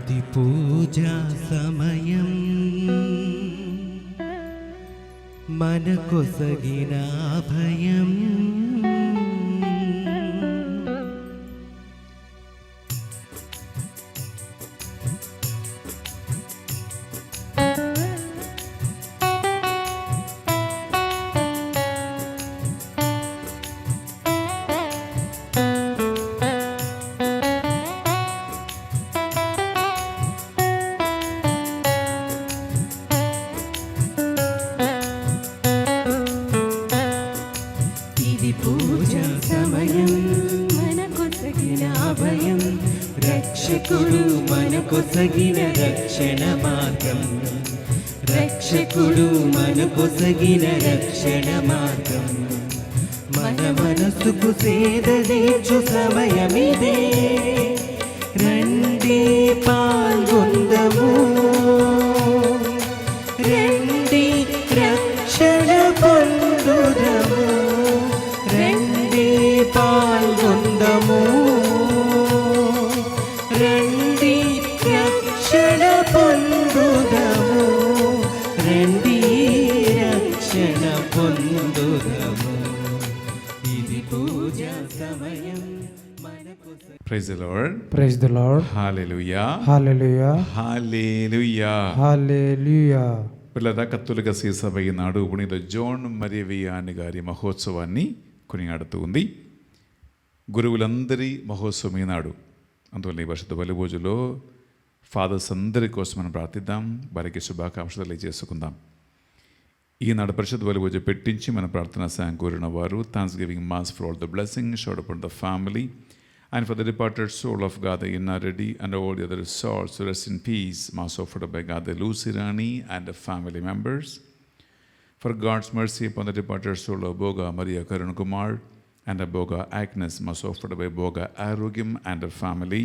ఇది పూజా సమయం మనకొసగిన అభయం. పూజా సమయం మనకొసగిన అభయం, రక్షకుడు మనకొసగిన రక్షణ మార్గం, రక్షకుడు మనకొసగిన రక్షణ మార్గం. మన మనసుకు సేదదీర్చు సమయమిదే, రండి పాల్గొందము, రండి రక్షణ పొందుదము, రండి పాల్గొందము, రండి రక్షణ పొందుదము, రండి రక్షణ పొందుదము. ఇది పూజా సమయం మనకు. Praise the Lord. Praise the Lord. Hallelujah. Hallelujah. Hallelujah. Hallelujah. పిల్లల కత్తులుగా సీసభ ఈనాడు పునీత జోన్ మరియ వియాని గారి మహోత్సవాన్ని కొనియాడుతూ ఉంది. గురువులందరి మహోత్సవం ఈనాడు. అందువల్ల ఈ పరిశుద్ధ బలిభోజులో ఫాదర్స్ అందరి కోసం మనం ప్రార్థిద్దాం, వారికి శుభాకాంక్షలు తెలియజేసుకుందాం. ఈనాడు పరిశుద్ధ బలిభోజ పెట్టించి మన ప్రార్థన సాయం కోరిన వారు thanks giving mass for all the blessing showed upon the family and for the departed soul of Gather Innaredi and all the other souls to rest in peace, mass offered by Gather Lucy Rani and the family members. For God's mercy upon the departed soul of Boga Maria Karun Kumar and Boga Agnes, mass offered by Boga Arogyam and the family.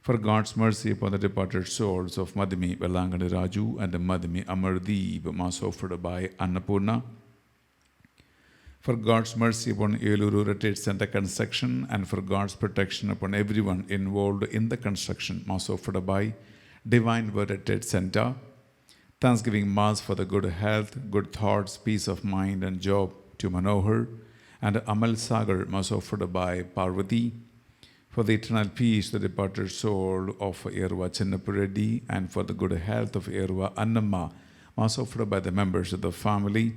For God's mercy upon the departed souls of Madhimi Velangani Raju and Madhimi Amardeep, mass offered by Annapurna. For God's mercy upon Eluru Retreat Center construction and for God's protection upon everyone involved in the construction, mass offered by Divine Word Retreat Center. Thanksgiving mass for the good health, good thoughts, peace of mind and job to Manohar and Amal Sagar, mass offered by Parvati. For the eternal peace, the departed soul of Erva Chinnapureddy and for the good health of Erva Annamma, mass offered by the members of the family.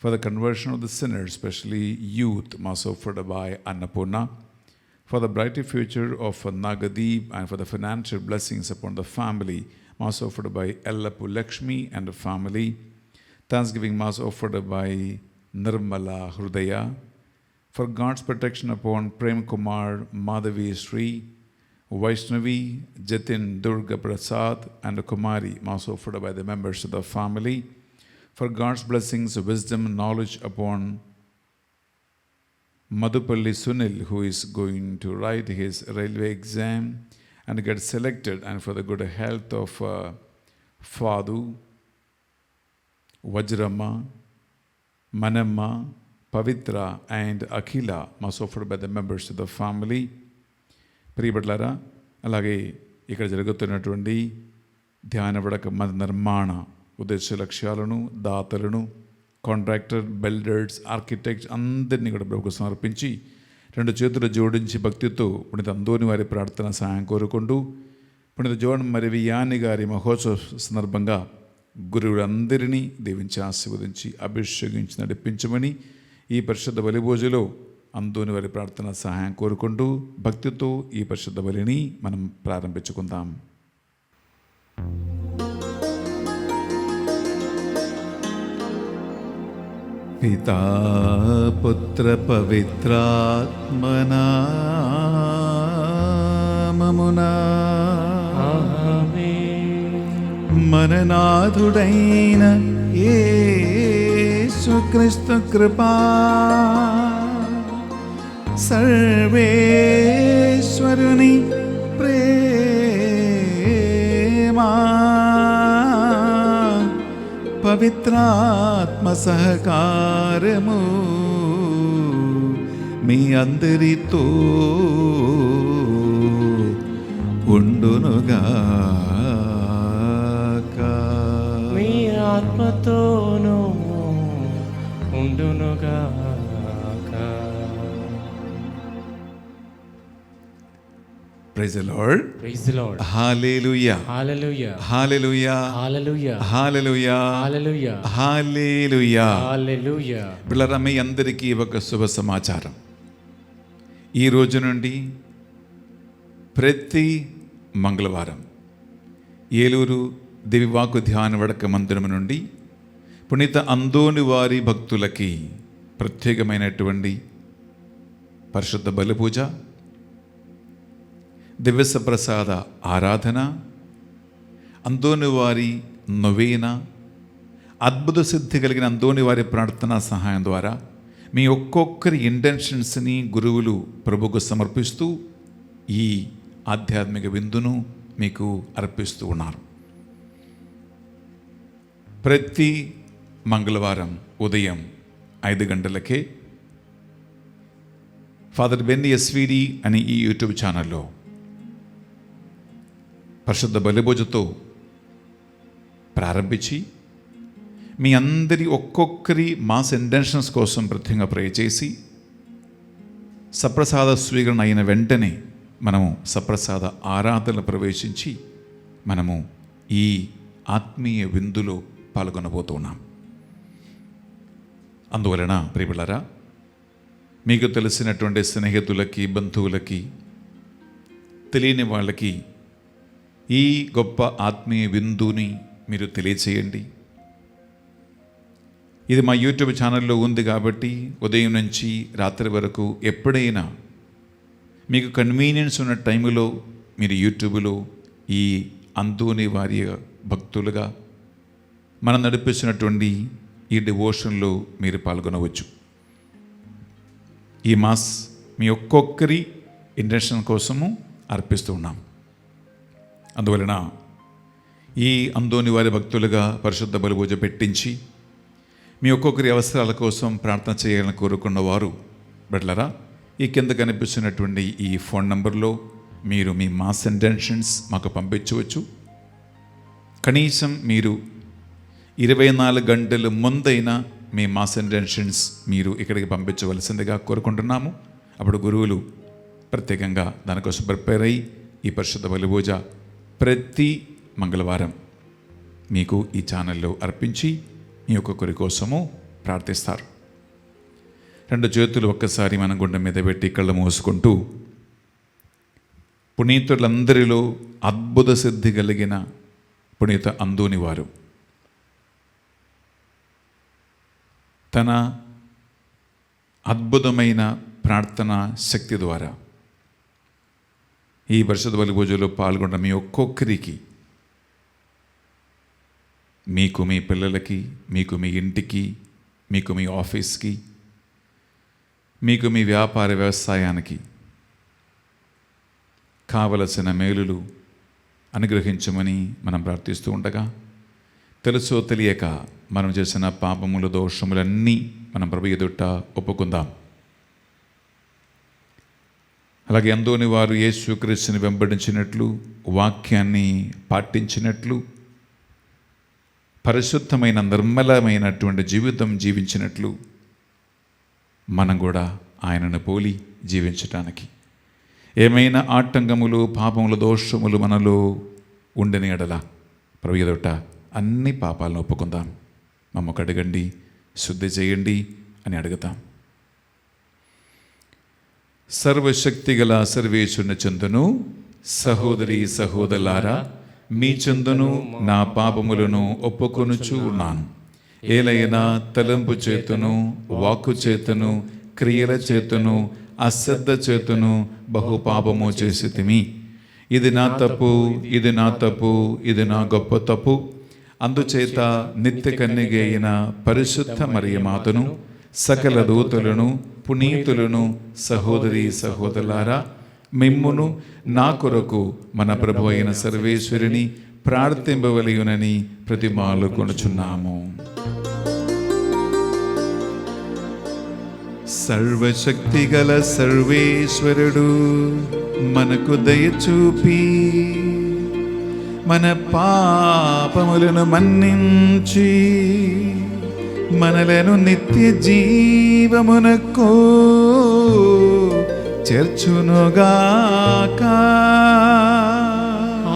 For the conversion of the sinners, especially youth, mass offered by Annapurna. For the brighter future of Nagadeep and for the financial blessings upon the family, mass offered by Ellapu Lakshmi and the family. Thanksgiving mass offered by Nirmala Hrudaya. For God's protection upon Prem Kumar, Madhavi Sri, Vaishnavi, Jatin Durga Prasad and Kumari, mass offered by the members of the family. For God's blessings, wisdom, knowledge upon Madhupalli Sunil, who is going to write his railway exam and get selected, and for the good health of Fadu, Vajrama, Manamma, Pavitra and Akhila, mass offered by the members of the family. ప్రియబడ్లారా, అలాగే ఇక్కడ జరుగుతున్నటువంటి ధ్యాన వడక మత నిర్మాణ ఉద్దేశ లక్ష్యాలను, దాతలను, contractor, builders, architects అందరినీ కూడా ప్రభువుకు సమర్పించి రెండు చేతులు జోడించి భక్తితో పునీత అందోని వారి ప్రార్థన సహాయం కోరుకుంటూ పునీత జోన్ మరి వియాని గారి మహోత్సవ సందర్భంగా గురువులందరినీ దీవించి ఆశీర్వదించి అభిషేకించి నడిపించమని ఈ పరిశుద్ధ బలిభోజులో అందోని వారి ప్రార్థన సహాయం కోరుకుంటూ భక్తితో ఈ పరిశుద్ధ బలిని మనం ప్రారంభించుకుందాం. పితా పుత్ర పవిత్రాత్మనామమునా మననాథుడైన యేసుక్రీస్తు కృపా సర్వేశ్వరుని ప్రేమా పవిత్రాత్మ సహకారము మీ అందరితో ఉండు మీ ఆత్మతోనూ ఉండునుగాక. Praise the Lord. Praise the Lord. Hallelujah. Hallelujah. Hallelujah. Hallelujah. Hallelujah. Hallelujah. Hallelujah. Hallelujah. పిల్లరా, మీ అందరికీ ఒక శుభ సమాచారం. ఈ రోజు నుండి ప్రతి మంగళవారం ఏలూరు దివివాకు ధ్యాన వడక మందిరం నుండి పునీత అందోని వారి భక్తులకి ప్రత్యేకమైనటువంటి పరిశుద్ధ బలిపూజ, దివ్య ప్రసాద ఆరాధన, అందోని వారి నొవేన, అద్భుత సిద్ధి కలిగిన అందోని వారి ప్రార్థనా సహాయం ద్వారా మీ ఒక్కొక్కరి ఇంటెన్షన్స్ని గురువులు ప్రభుకు సమర్పిస్తూ ఈ ఆధ్యాత్మిక విందును మీకు అర్పిస్తూ ఉన్నారు. ప్రతి మంగళవారం ఉదయం 5 గంటలకే ఫాదర్ బెన్నీ ఎస్విడి అని ఈ యూట్యూబ్ ఛానల్లో పరిశుద్ధ బలిభోజతో ప్రారంభించి మీ అందరి ఒక్కొక్కరి మాస్ ఇంటెన్షన్స్ కోసం ప్రత్యేకంగా ప్రే చేసి సప్రసాద స్వీకరణ అయిన వెంటనే మనము సప్రసాద ఆరాధనలు ప్రవేశించి మనము ఈ ఆత్మీయ విందులో పాల్గొనబోతున్నాం. అందువలన ప్రియపిల్లరా, మీకు తెలిసినటువంటి స్నేహితులకి, బంధువులకి, తెలియని వాళ్ళకి ఈ గొప్ప ఆత్మీయ విందుని మీరు తెలియచేయండి. ఇది మా యూట్యూబ్ ఛానల్లో ఉంది కాబట్టి ఉదయం నుంచి రాత్రి వరకు ఎప్పుడైనా మీకు కన్వీనియన్స్ ఉన్న టైంలో మీరు యూట్యూబ్లో ఈ అందోని వారి భక్తులుగా మనం నడిపిస్తున్నటువంటి ఈ డివోషన్లో మీరు పాల్గొనవచ్చు. ఈ మాస్ మీ ఒక్కొక్కరి ఇంటెన్షన్ కోసము అర్పిస్తూ ఉన్నాం. అందువలన ఈ అందోని వారి భక్తులుగా పరిశుద్ధ బలిపూజ పెట్టించి మీ ఒక్కొక్కరి అవసరాల కోసం ప్రార్థన చేయాలని కోరుకున్న వారు బిడ్డలారా, ఈ కింద కనిపిస్తున్నటువంటి ఈ ఫోన్ నంబర్లో మీరు మీ మాస్ ఇంటెన్షన్స్ మాకు పంపించవచ్చు. కనీసం మీరు 24 గంటల ముందైనా మీ మాస్ ఇంటెన్షన్స్ మీరు ఇక్కడికి పంపించవలసిందిగా కోరుకుంటున్నాము. అప్పుడు గురువులు ప్రత్యేకంగా దానికోసం ప్రిపేర్ అయ్యి ఈ పరిశుద్ధ బలిపూజ ప్రతి మంగళవారం మీకు ఈ ఛానల్లో అర్పించి మీ ఒక్కొక్కరి కోసము ప్రార్థిస్తారు. 2 చేతులు ఒక్కసారి మన గుండె మీద పెట్టి కళ్ళు మూసుకుంటూ పునీతులందరిలో అద్భుత సిద్ధి కలిగిన పునీత అందోని వారు తన అద్భుతమైన ప్రార్థనా శక్తి ద్వారా ఈ పరిశుద్ధ బలిపూజలో పాల్గొన్న మీ ఒక్కొక్కరికి, మీకు మీ పిల్లలకి, మీకు మీ ఇంటికి, మీకు మీ ఆఫీస్కి, మీకు మీ వ్యాపార వ్యవసాయానికి కావలసిన మేలులు అనుగ్రహించమని మనం ప్రార్థిస్తూ ఉండగా, తెలుసో తెలియక మనం చేసిన పాపములు, దోషములన్నీ మనం ప్రభు ఎదుట ఒప్పుకుందాం. అలాగే అందోని వారు యేసుక్రీస్తుని వెంబడించినట్లు, వాక్యాన్ని పాటించినట్లు, పరిశుద్ధమైన నిర్మలమైనటువంటి జీవితం జీవించినట్లు మనం కూడా ఆయనను పోలి జీవించటానికి ఏమైనా ఆటంకములు, పాపములు, దోషములు మనలో ఉండని ఎడల ప్రభు ఎదుట అన్ని పాపాలను ఒప్పుకుందాం. మమ్మకు అడగండి, శుద్ధి చేయండి అని అడుగుతాం. సర్వశక్తి గల సర్వేశ్వరుని చెందును సహోదరి సహోదరులారా, మీ చెందును నా పాపములను ఒప్పుకొనుచు ఉన్నాను. ఏలైనా తలంపు చేతును, వాక్కు చేతును, క్రియల చేతును, అశ్రద్ధ చేతును బహుపాపము చేసితిమి. ఇది నా తప్పు, ఇది నా తప్పు, ఇది నా గొప్ప తప్పు. అందుచేత నిత్య కన్యక అయిన పరిశుద్ధ మరియమాతను, సకల దూతలను, పునీతులను, సహోదరి సహోదరులారా, మిమ్మును నా కొరకు మన ప్రభు అయిన సర్వేశ్వరుని ప్రార్థింపవలయునని ప్రతిమాలు కొనుచున్నాము. సర్వశక్తి గల సర్వేశ్వరుడు మనకు దయచూపి మన పాపములను మన్నించి మనలను నిత్య జీవమునకు చేర్చునుగాక.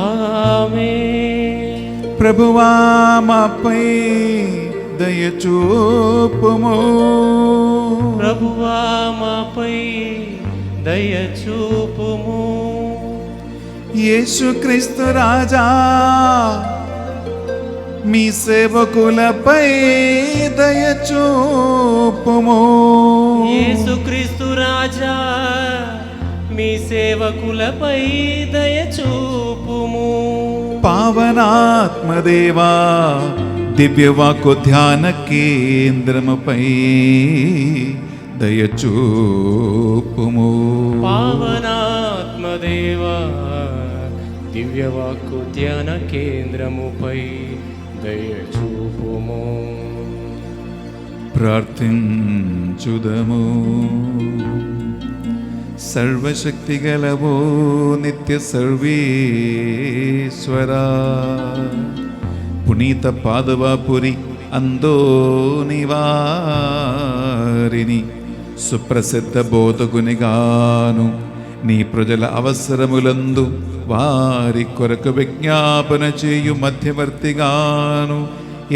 ఆమేన్. ప్రభువా మాపై దయచూపుము. ప్రభువా మాపై దయచూపుము. యేసుక్రీస్తు రాజా మీ సేవకులపై దయచూపుము. యేసుక్రీస్తు రాజా మీ సేవకులపై దయచూపుము. పావనాత్మదేవా దివ్యవాక్కు ధ్యాన కేంద్రముపై దయచూపుము. పావనాత్మదేవా దివ్యవాక్కు ధ్యాన కేంద్రముపై దయచూపుము. ప్రార్థించుదము. సర్వశక్తి గలవో నిత్య సర్వేశ్వరా, పునీత పాదవాపురి అందోనివారిని సుప్రసిద్ధ బోధకునిగాను నీ ప్రజల అవసరములందు వారి కొరకు విజ్ఞాపన చేయు మధ్యవర్తిగాను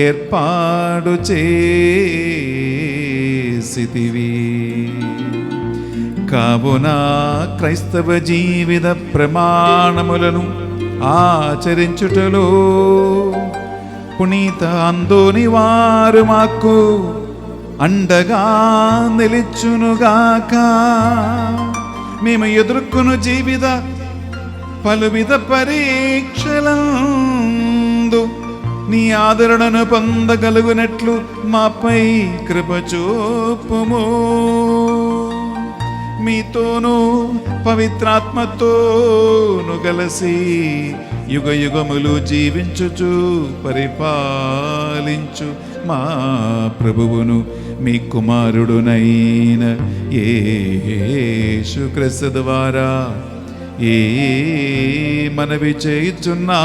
ఏర్పాటు చేసితివి. కావున క్రైస్తవ జీవిత ప్రమాణములను ఆచరించుటలో పునీత అందోని వారు మాకు అండగా నిలిచునుగాక. మేము ఎదుర్కొను జీవిత పలువిధ పరీక్షలందు నీ ఆదరణను పొందగలుగునట్లు మాపై కృప చూపుము. మీతోనూ పవిత్రాత్మతోను కలిసి యుగ యుగములు జీవించుచు పరిపాలించు మా ప్రభువును మీ కుమారుడునైన యేసుక్రీస్తు ద్వారా ఏ మనవి చేయుచున్నాము.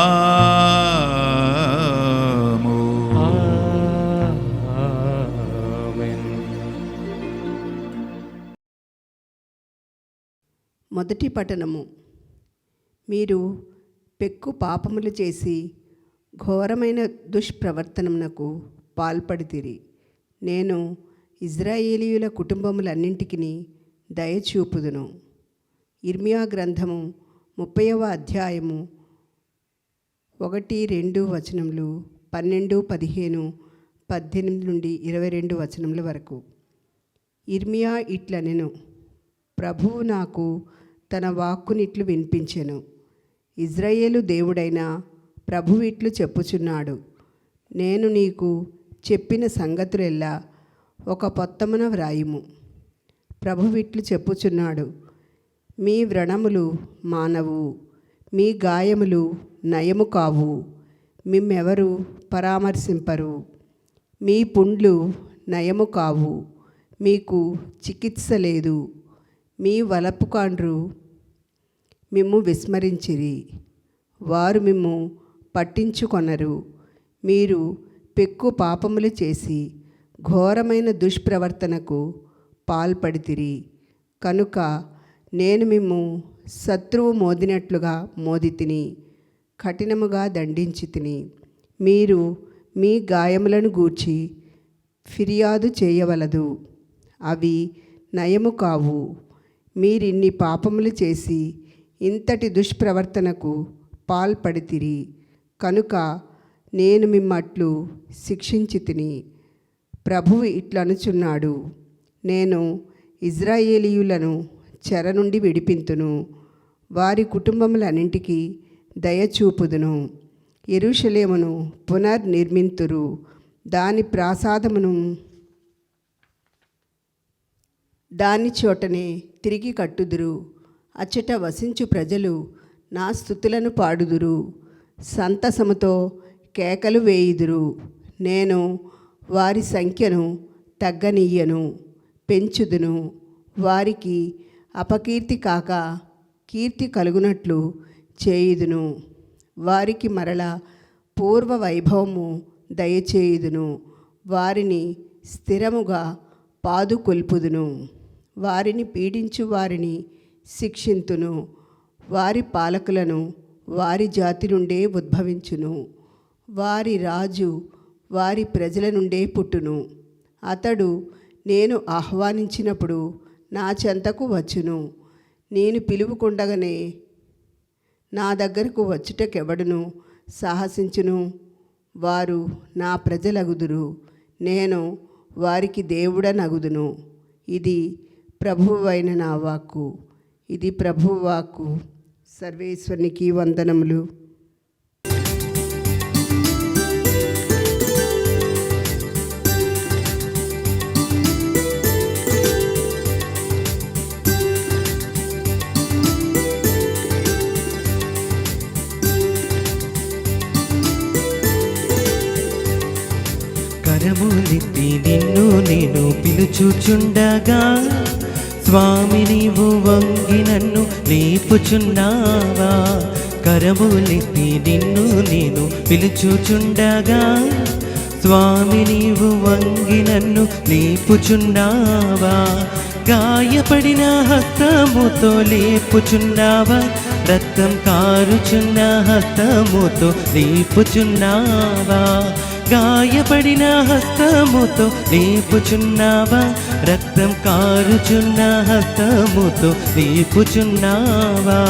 ఆమేన్. మొదటి పఠనము. మీరు పెక్కు పాపములు చేసి ఘోరమైన దుష్ప్రవర్తనమునకు పాల్పడితిరి. నేను ఇజ్రాయేలీయుల కుటుంబములన్నింటికి దయచూపుదును. ఇర్మియా గ్రంథము 30వ అధ్యాయము 1-2 వచనములు, 12, 15, 18 నుండి 22 వచనముల వరకు. ఇర్మియా ఇట్లనెను, ప్రభువు నాకు తన వాక్కునిట్లు వినిపించెను. ఇజ్రాయేలు దేవుడైన ప్రభువు ఇట్లు చెప్పుచున్నాడు, నేను నీకు చెప్పిన సంగతులెల్లా ఒక పొత్తమున వ్రాయుము. ప్రభువు ఇట్లు చెప్పుచున్నాడు, మీ వ్రణములు మానవు, మీ గాయములు నయము కావు, మిమ్మెవరు పరామర్శింపరు. మీ పుండ్లు నయము కావు, మీకు చికిత్స లేదు. మీ వలపుకాండ్రు మిమ్ము విస్మరించిరి, వారు మిమ్ము పట్టించుకొనరు. మీరు పెక్కు పాపములు చేసి ఘోరమైన దుష్ప్రవర్తనకు పాల్పడితిరి. కనుక నేను మిమ్ము శత్రువు మోదినట్లుగా మోదితిని, కఠినముగా దండించి తిని. మీరు మీ గాయములను గూర్చి ఫిర్యాదు చేయవలదు, అవి నయము కావు. మీరిన్ని పాపములు చేసి ఇంతటి దుష్ప్రవర్తనకు పాల్పడితిరి. కనుక నేను మిమ్మట్లు శిక్షించి తిని. ప్రభువు ఇట్లనుచున్నాడు, నేను ఇజ్రాయేలీయులను చెర నుండి విడిపింతును, వారి కుటుంబములన్నింటికీ దయచూపుదును. యెరూషలేమును పునర్నిర్మింతురు, దాని ప్రాసాదమును దాని చోటనే తిరిగి కట్టుదురు. అచ్చట వసించు ప్రజలు నా స్తుతులను పాడుదురు, సంతసముతో కేకలు వేయుదురు. నేను వారి సంఖ్యను తగ్గనీయను, పెంచుదును. వారికి అపకీర్తి కాక కీర్తి కలుగునట్లు చేయుదును. వారికి మరల పూర్వ వైభవము దయచేయుదును. వారిని స్థిరముగా పాదుకొల్పుదును. వారిని పీడించు వారిని శిక్షింతును. వారి పాలకులను వారి జాతి నుండే ఉద్భవించును. వారి రాజు వారి ప్రజల నుండే పుట్టును. అతడు నేను ఆహ్వానించినప్పుడు నా చెంతకు వచ్చును. నేను పిలువకుండగానే నా దగ్గరకు వచ్చుటకెవడును సాహసించును. వారు నా ప్రజలగుదురు, నేను వారికి దేవుడనగుదును. ఇది ప్రభువైన నా వాక్కు. ఇది ప్రభువు వాక్కు. సర్వేశ్వరునికి వందనములు. కరములెత్తి నిన్ను నేను పిలుచుచుండగా, స్వామి నీవు వంగి నన్ను లేపుచున్నావా. కరములెత్తి నిన్ను నేను పిలుచుచుండగా, స్వామి నీవు వంగి నన్ను లేపుచున్నావా. గాయపడిన హస్తముతో లేపుచున్నావా, రక్తం కారుచున్న హస్తముతో లేపుచున్నావా. గాయపడిన హస్తముతో లేపుచున్నావా, రక్తం కారుచున్న హస్తముతో లేపుచున్నావా.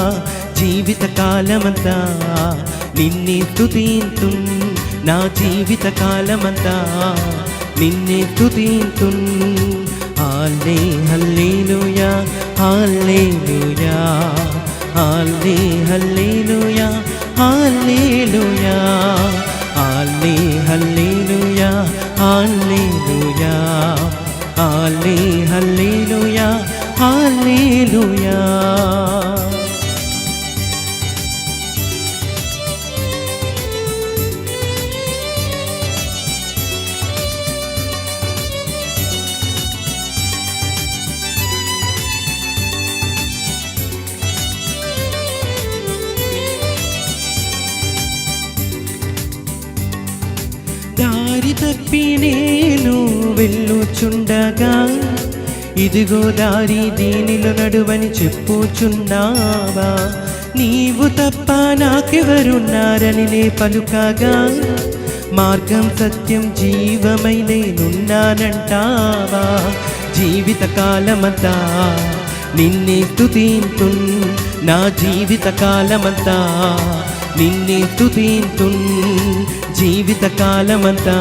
జీవిత కాలమంతా నిన్నే స్తుతింతు, నా జీవిత కాలమంతా నిన్నే స్తుతింతు. హల్లే హల్లెలూయా, హల్లెలూయా, హల్లే హల్లెలూయా, హల్లెలూయా, హల్లే హల్లెలూయా, హల్లెలూయా, హల్లే హల్లెలూయా, హల్లెలూయా. దారి తప్పి నేను వెళ్ళుచుండగా, ఇదిగో దారి దీనిలో నడువని చెప్పుచున్నావా. నీవు తప్ప నాకెవరున్నారని నే పలుకగా, మార్గం సత్యం జీవమై నేనున్నానంటావా. జీవిత కాలమంతా నిన్నే స్తుతింతు, నా జీవిత కాలమంతా నిన్నే స్తుతింతు. జీవిత కాలమంతా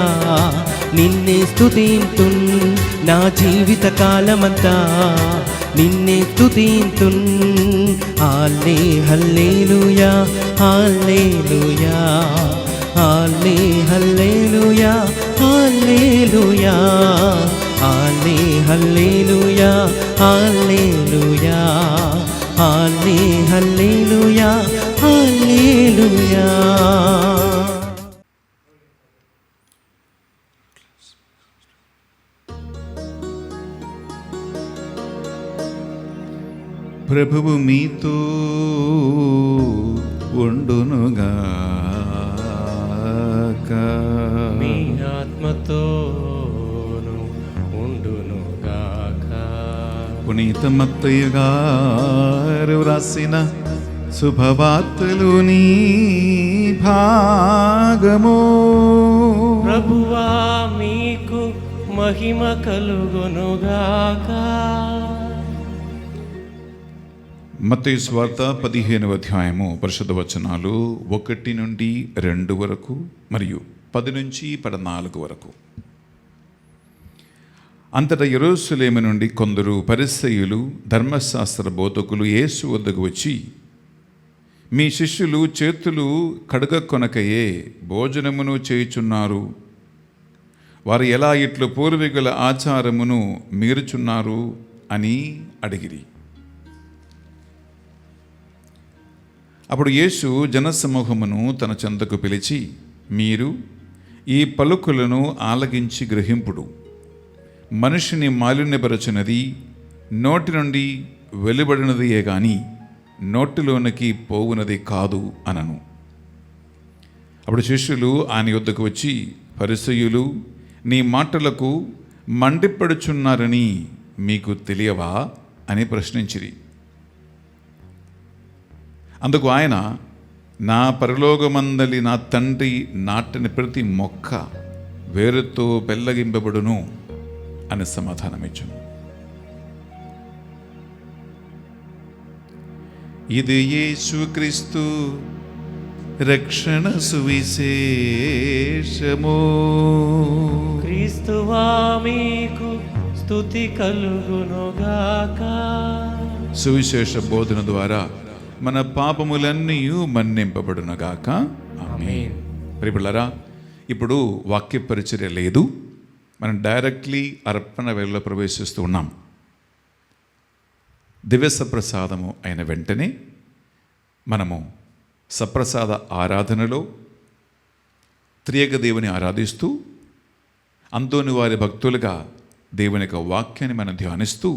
నిన్నే స్తుతింతు, నా జీవిత కాలమంతా నిన్నే స్తుతింతు. హల్లే హల్లెలూయా, హల్లెలూయా, హల్లే హల్లెలూయా, హల్లెలూయా, హల్లే హల్లెలూయా, హల్లెలూయా, హల్లే హల్లెలూయా, హల్లెలూయా. ప్రభువు మీతో ఉండునుగాక, మీ ఆత్మతోను ఉండునుగాక. పునీత మత్తయ్య గారు రాసిన శుభవార్తలోని భాగము. ప్రభువా మీకు మహిమ కలుగునుగాక. మత్తయి సువార్త 15వ అధ్యాయము పరిశుద్ధ వచనాలు 1 నుండి 2 వరకు మరియు 10 నుంచి 14 వరకు. అంతటా యెరూషలేము నుండి కొందరు పరిసయ్యులు, ధర్మశాస్త్ర బోధకులు యేసు వద్దకు వచ్చి, మీ శిష్యులు చేతులు కడగకొనకయే భోజనమును చేయుచున్నారు, వారు ఎలా ఇట్లు పూర్వీకుల ఆచారమును మీరుచున్నారు అని అడిగిరి. అప్పుడు యేసు జనసమూహమును తన చెంతకు పిలిచి, మీరు ఈ పలుకులను ఆలకించి గ్రహింపుడు. మనిషిని మాలిన్యపరచునది నోటి నుండి వెలువడినదియే గాని నోటిలోనికి పోవునది కాదు అనను. అప్పుడు శిష్యులు ఆయన యొద్దకు వచ్చి, పరిసయ్యులు నీ మాటలకు మండిపడుచున్నారని మీకు తెలియవా అని ప్రశ్నించిరి. అందుకు ఆయన, నా పరలోకమందలి నా తండ్రి నాటిన ప్రతి మొక్క వేరుతో పెళ్ళగింపబడును అని సమాధానమిచ్చును. ఇది యేసుక్రీస్తు రక్షణ సువిశేషము. క్రీస్తువా మీకు స్తుతి కలుగునుగాక. సువిశేష బోధన ద్వారా మన పాపములన్నీ మన్నింపబడునుగాక. ఆమేన్. ప్రియబిడ్డలారా, ఇప్పుడు వాక్య పరిచర్య లేదు, మనం డైరెక్ట్లీ అర్పణ వేళలో ప్రవేశిస్తూ ఉన్నాం. దివ్య సప్రసాదము అయిన వెంటనే మనము సప్రసాద ఆరాధనలో త్రియక దేవుని ఆరాధిస్తూ అంతోని వారి భక్తులుగా దేవుని యొక్క వాక్యాన్ని మనం ధ్యానిస్తూ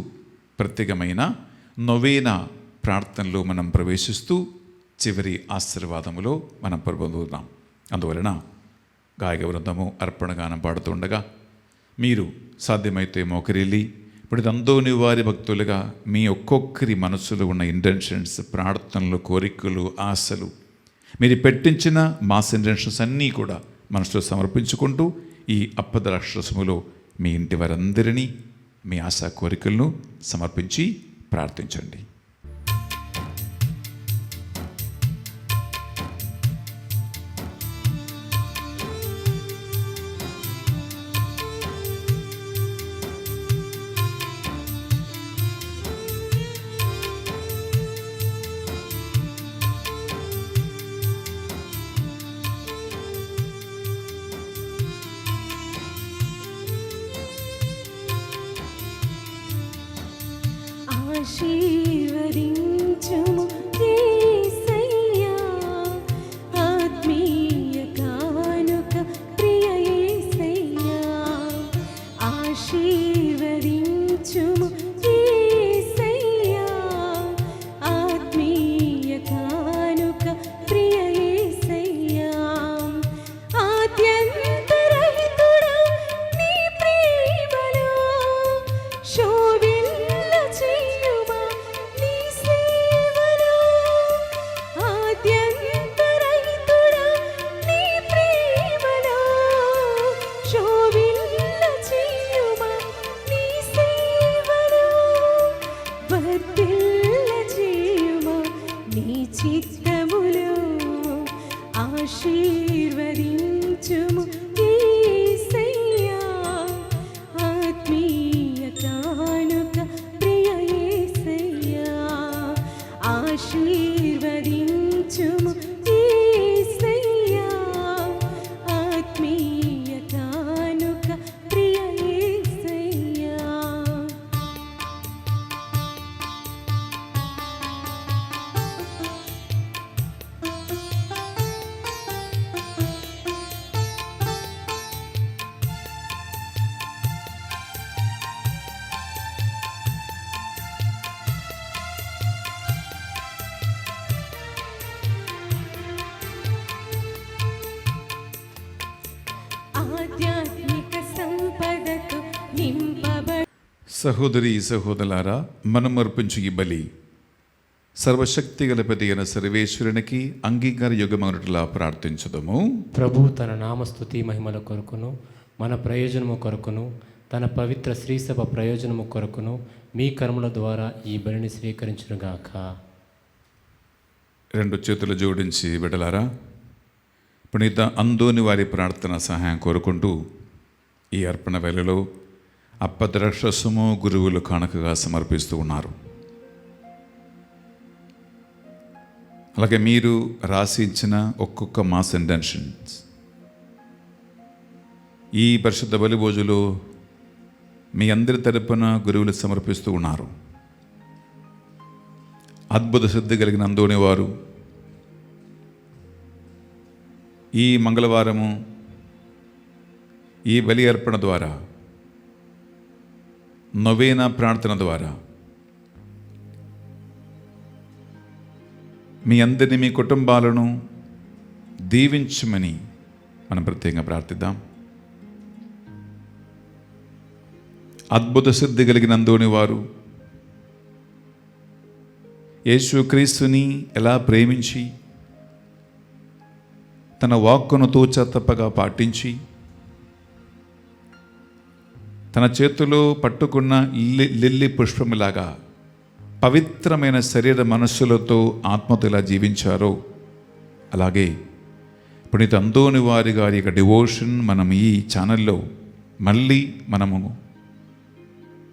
ప్రత్యేకమైన నొవేనా ప్రార్థనలో మనం ప్రవేశిస్తూ చివరి ఆశీర్వాదములో మనం పొందుతున్నాం. అందువలన గాయక వృందము అర్పణ గానం పాడుతుండగా మీరు సాధ్యమైతే మోకరిల్లి ఇప్పుడు అంతోని వారి భక్తులుగా మీ ఒక్కొక్కరి మనసులో ఉన్న ఇంటెన్షన్స్, ప్రార్థనలు, కోరికలు, ఆశలు, మీరు పెట్టించిన మాస్ ఇంటెన్షన్స్ అన్నీ కూడా మనసులో సమర్పించుకుంటూ ఈ అప్పద్రాక్షసములో మీ ఇంటి వారందరినీ మీ ఆశా కోరికలను సమర్పించి ప్రార్థించండి. ఆశీర్వదించుము యేసయ్యా, ఆత్మీయ కానుక ప్రియ యేసయ్యా. ఆశీర్వదించుము యేసయ్యా, ఆత్మీయ కానుక ప్రియ యేసయ్యా. ఆద్యంతరహితుడా నీ ప్రేమలో శోభిల్ల చేయుమా నీ సేవలో. ఆద్యంతరహితుడా నీ ప్రేమలో శోభిల్ల చేయుమా నీ సేవలో. వర్ధిల్ల చేయుమా నీ చిత్తములో. ఆశీర్వదించుము యేసయ్యా, ఆత్మీయ కానుక ప్రియ యేసయ్యా. ఆశీర్వదించుము యేసయ్యా, ఆత్మీయ కానుక ప్రియ యేసయ్యా. ఆధ్యాత్మిక సంపదకు నింపబడి సహోదరి సహోదరులారా, మనం అర్పించు ఈ బలి సర్వశక్తి గలపతి అయిన సర్వేశ్వరునికి అంగీకార యుగమనులా ప్రార్థించదము. ప్రభు తన నామస్తుతి మహిమల కొరకును మన ప్రయోజనము కొరకును తన పవిత్ర శ్రీసభ ప్రయోజనము కొరకును మీ కర్మల ద్వారా ఈ బలిని స్వీకరించునుగాక. రెండు చేతులు జోడించి బిడ్డలారా, పునీత అందోని వారి ప్రార్థన సహాయం కోరుకుంటూ ఈ అర్పణ వేళలో అప్పద్రాక్షసము గురువులు కానుకగా సమర్పిస్తూ ఉన్నారు. అలాగే మీరు రాసి ఇచ్చిన ఒక్కొక్క మాస్ ఇంటెన్షన్స్ ఈ పరిశుద్ధ బలి భోజులో మీ అందరి తరపున గురువులు సమర్పిస్తూ ఉన్నారు. అద్భుత సిద్ధి కలిగిన అందోని వారు ఈ మంగళవారము ఈ బలి అర్పణ ద్వారా, నొవేనా ప్రార్థన ద్వారా మీ అందరినీ, మీ కుటుంబాలను దీవించమని మనం ప్రత్యేకంగా ప్రార్థిద్దాం. అద్భుత సిద్ధి కలిగిన అందోని వారు యేసుక్రీస్తుని ఎలా ప్రేమించి తన వాక్కును తూచా తప్పగా పాటించి తన చేతిలో పట్టుకున్న లిల్లీ పుష్పములాగా పవిత్రమైన శరీర మనస్సులతో ఆత్మతో ఎలా జీవించారో అలాగే పునీత అందోని వారి గారి యొక్క డివోషన్ మనం ఈ ఛానల్లో మళ్ళీ మనము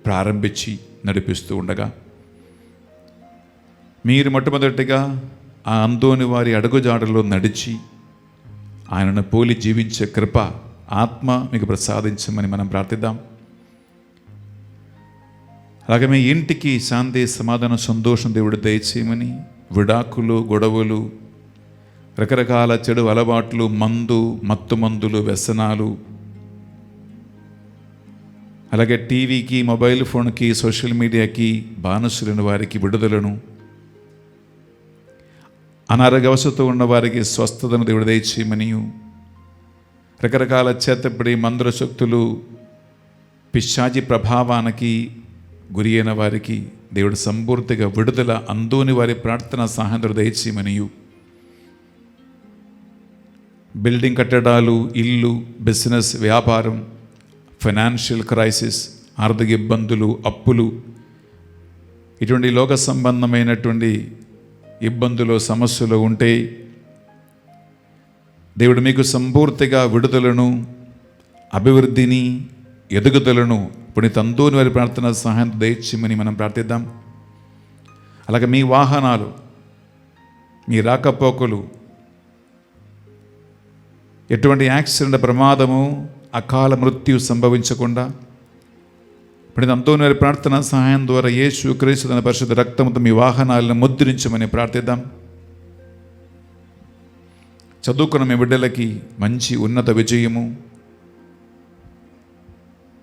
ప్రారంభించి నడిపిస్తూ ఉండగా మీరు మొట్టమొదటిగా ఆ అందోని వారి అడుగుజాడలో నడిచి ఆయనను పోలి జీవించే కృప ఆత్మ మీకు ప్రసాదించమని మనం ప్రార్థిద్దాం. అలాగే మీ ఇంటికి శాంతి సమాధానం సంతోషం దేవుడు దయచేయమని, విడాకులు గొడవలు రకరకాల చెడు అలవాట్లు మందు మత్తు మందులు వ్యసనాలు అలాగే టీవీకి మొబైల్ ఫోన్కి సోషల్ మీడియాకి బానిసలైన వారికి విడుదలను, అనారోగ్యవశతో ఉన్న వారికి స్వస్థతను దేవుడు దయచేయమని, రకరకాల చేతపడి మందుల శక్తులు పిశాచి ప్రభావానికి గురి అయిన వారికి దేవుడు సంపూర్తిగా విడుదల అందోని వారి ప్రార్థన సహాయం దయచేయమని, బిల్డింగ్ కట్టడాలు ఇల్లు బిజినెస్ వ్యాపారం ఫైనాన్షియల్ క్రైసిస్ ఆర్థిక ఇబ్బందులు అప్పులు ఇటువంటి లోక సంబంధమైనటువంటి ఇబ్బందులు సమస్యలు ఉంటే దేవుడు మీకు సంపూర్తిగా విడుదలను అభివృద్ధిని ఎదుగుదలను పునీత అందోని వారి ప్రార్థన సహాయం దయచేయమని మనం ప్రార్థిద్దాం. అలాగే మీ వాహనాలు మీ రాకపోకలు ఎటువంటి యాక్సిడెంట్ ప్రమాదము అకాల మృత్యు సంభవించకుండా పునీత అందోని వారి ప్రార్థన సహాయం ద్వారా యేసుక్రీస్తు తన పరిశుద్ధ రక్తంతో మీ వాహనాలను ముద్రించమని ప్రార్థిద్దాం. చదువుకున్న మీ బిడ్డలకి మంచి ఉన్నత విజయము,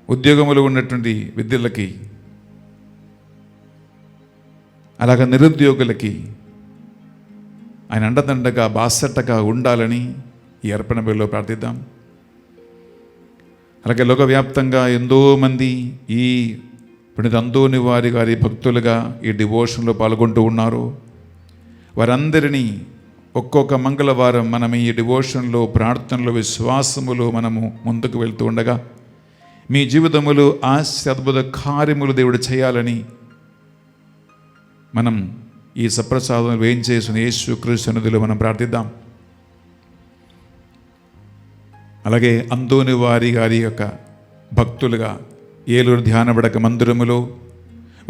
ఉద్యోగములు ఉన్నటువంటి విద్యలకి అలాగే నిరుద్యోగులకి ఆయన అండదండగా బాసట్టగా ఉండాలని ఈ అర్పణ బలిలో ప్రార్థిద్దాం. అలాగే లోకవ్యాప్తంగా ఎంతోమంది ఈ పునీత అందోని వారి గారి భక్తులుగా ఈ డివోషన్లో పాల్గొంటూ ఉన్నారు. వారందరినీ ఒక్కొక్క మంగళవారం మనం ఈ డివోషన్లో ప్రార్థనలో విశ్వాసములో మనము ముందుకు వెళ్తూ ఉండగా మీ జీవితములో అద్భుత కార్యములు దేవుడు చేయాలని మనం ఈ సప్రసాదం వేయించేసిన యేసుక్రీస్తు సన్నిధిలో మనం ప్రార్థిద్దాం. అలాగే అందోని వారి గారి యొక్క భక్తులుగా ఏలూరు ధ్యానబడక మందిరములో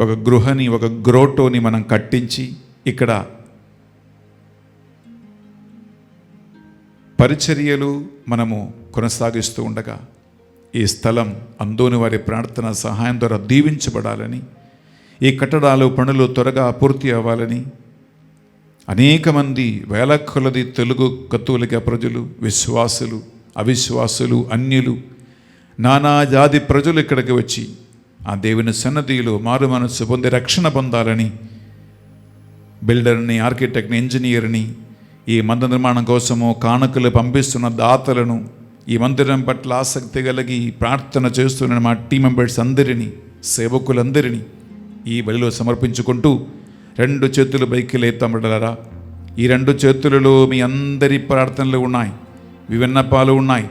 ఒక గృహని ఒక గ్రోటోని మనం కట్టించి ఇక్కడ పరిచర్యలు మనము కొనసాగిస్తూ ఉండగా ఈ స్థలం అందోని వారి ప్రార్థన సహాయం ద్వారా దీవించబడాలని, ఈ కట్టడాలు పనులు త్వరగా పూర్తి అవ్వాలని అనేక మంది వేల కొలది తెలుగు కత్తోలిక ప్రజలు విశ్వాసులు అవిశ్వాసులు అన్యులు నానా జాతి ప్రజలు ఇక్కడికి వచ్చి ఆ దేవుని సన్నదిలో మారు మనస్సు పొంది రక్షణ పొందాలని బిల్డర్ని ఆర్కిటెక్ట్ని ఇంజనీర్ని ఈ మందిర నిర్మాణం కోసము కానుకలు పంపిస్తున్న దాతలను ఈ మందిరం పట్ల ఆసక్తి కలిగి ప్రార్థన చేస్తున్న మా టీం మెంబర్స్ అందరినీ సేవకులందరినీ ఈ బలిలో సమర్పించుకుంటూ 2 చేతులు పైకి లేపుతామడలారా. ఈ 2 చేతులలో మీ అందరి ప్రార్థనలు ఉన్నాయి, విన్నపాలు ఉన్నాయి,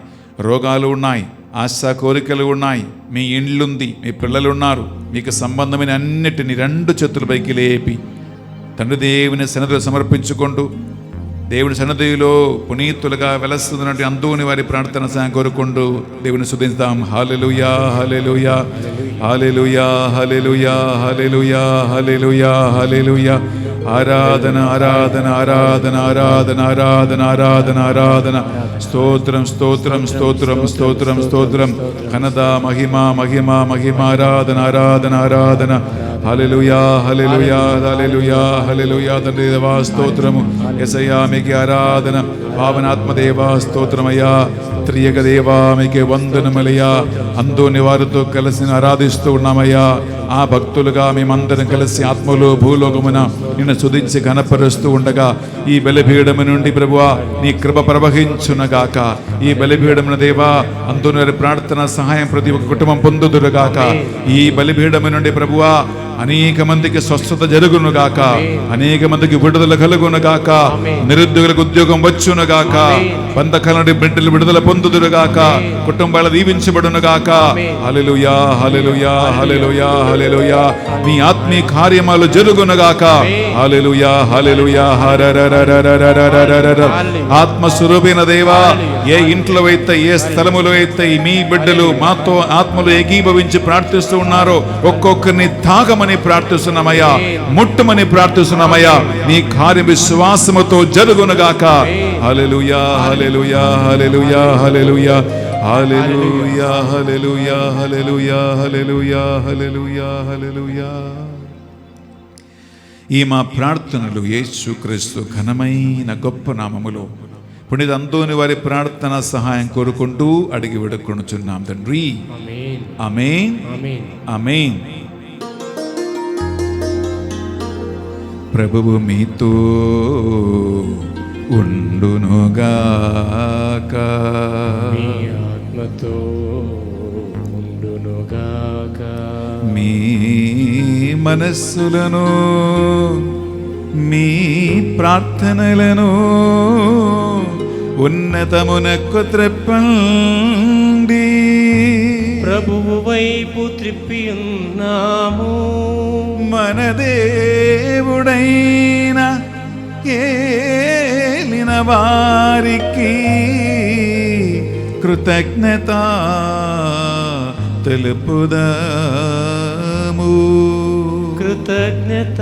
రోగాలు ఉన్నాయి, ఆశా కోరికలు ఉన్నాయి, మీ ఇండ్లుంది, మీ పిల్లలు ఉన్నారు, మీకు సంబంధమైన అన్నిటిని 2 చేతుల పైకి లేపి తండ్రి దేవుని సన్నిధిలో సమర్పించుకుంటూ దేవుని సన్నిధిలో పునీతులుగా వెలస్తున్నట్టు అందోని వారి ప్రార్థన సాయం కోరుకుంటూ దేవుని స్తుతిస్తాం. హల్లెలూయా హల్లెలూయా హల్లెలూయా హల్లెలూయా హల్లెలూయా హల్లెలూయా హల్లెలూయా. ఆరాధన ఆరాధన ఆరాధన ఆరాధన ఆరాధన ఆరాధన ఆరాధన. స్తోత్రం స్తోత్రం స్తోత్రం స్తోత్రం స్తోత్రం. ఘనత మహిమ మహిమ మహిమ. ఆరాధన ఆరాధన ఆరాధన. హల్లెలూయా హల్లెలూయా హల్లెలూయా హల్లెలూయా. తండ్రి దేవా స్తోత్రము. యేసయ్యా మీకు ఆరాధన. పావనాత్మ దేవా స్తోత్రమయ్యా. త్రియక దేవా మీకే వందనములయ్యా. అందోని వారితో కలిసి ఆరాధిస్తూ ఉన్నామయ్యా. ఆ భక్తులుగా మేమందరం కలిసి ఆత్మలో భూలోకమున నిన్ను స్తుతించి ఘనపరుస్తూ ఉండగా ఈ బలిపీఠము నుండి ప్రభువా నీ కృప ప్రవహించునగాక. ఈ బలిపీఠమున దేవా అందోని వారి ప్రార్థన సహాయం ప్రతి ఒక్క కుటుంబం పొందుదురుగాక. ఈ బలిపీఠము నుండి ప్రభువా అనేక మందికి స్వస్థత జరుగునుగాక, అనేక మందికి విడుదల కలుగునుగాక, నిరుద్యోగులకు ఉద్యోగం వచ్చునుగాక, బంధకాల నుండి బిడ్డలు విడుదల పొందుదురుగాక, కుటుంబాలు దీవించబడునుగాక. హల్లెలూయా హల్లెలూయా హల్లెలూయా హల్లెలూయా. నీ ఆత్మీయ కార్యమాలు జరుగునుగాక. హల్లెలూయా హల్లెలూయా హరరరరరరరరరరర. ఆత్మస్వరూపైన దేవా, ఏ ఇంట్లో అయితే ఏ స్థలములో అయితే మీ బిడ్డలు మాతో ఆత్మలు ఏకీభవించి ప్రార్థిస్తూ ఉన్నారో ఒక్కొక్కరిని తాగమని ప్రార్థిస్తున్నామయ్యా, ముట్టమని ప్రార్థిస్తున్నామయ్యా. నీ కార్య విశ్వాసముతో జరుగునుగాక. హల్లెలూయా హల్లెలూయా హల్లెలూయా హల్లెలూయా హల్లెలూయా హల్లెలూయా హల్లెలూయా హల్లెలూయా హల్లెలూయా హల్లెలూయా. ఈ మా ప్రార్థనలు యేసుక్రీస్తు ఘనమైన గొప్ప నామములో పునీత అందోని వారి ప్రార్థన సహాయం కోరుకుంటూ అడిగి వేడుకొనుచున్నాం తండ్రి. ఆమేన్. ఆమేన్ ఆమేన్. ఆమేన్. ప్రభువు మీతో ఉండునుగాక. మీ ఆత్మతో ఉండునుగాక. మీ మనస్సులను మీ ప్రార్థనలను ఉన్నతమునకు త్రెప్పండి. ప్రభువు వైపు త్రిప్పి ఉన్నాము. మన దేవుడైన ఏలిన వారికి కృతజ్ఞత తెలుపుదాము. కృతజ్ఞత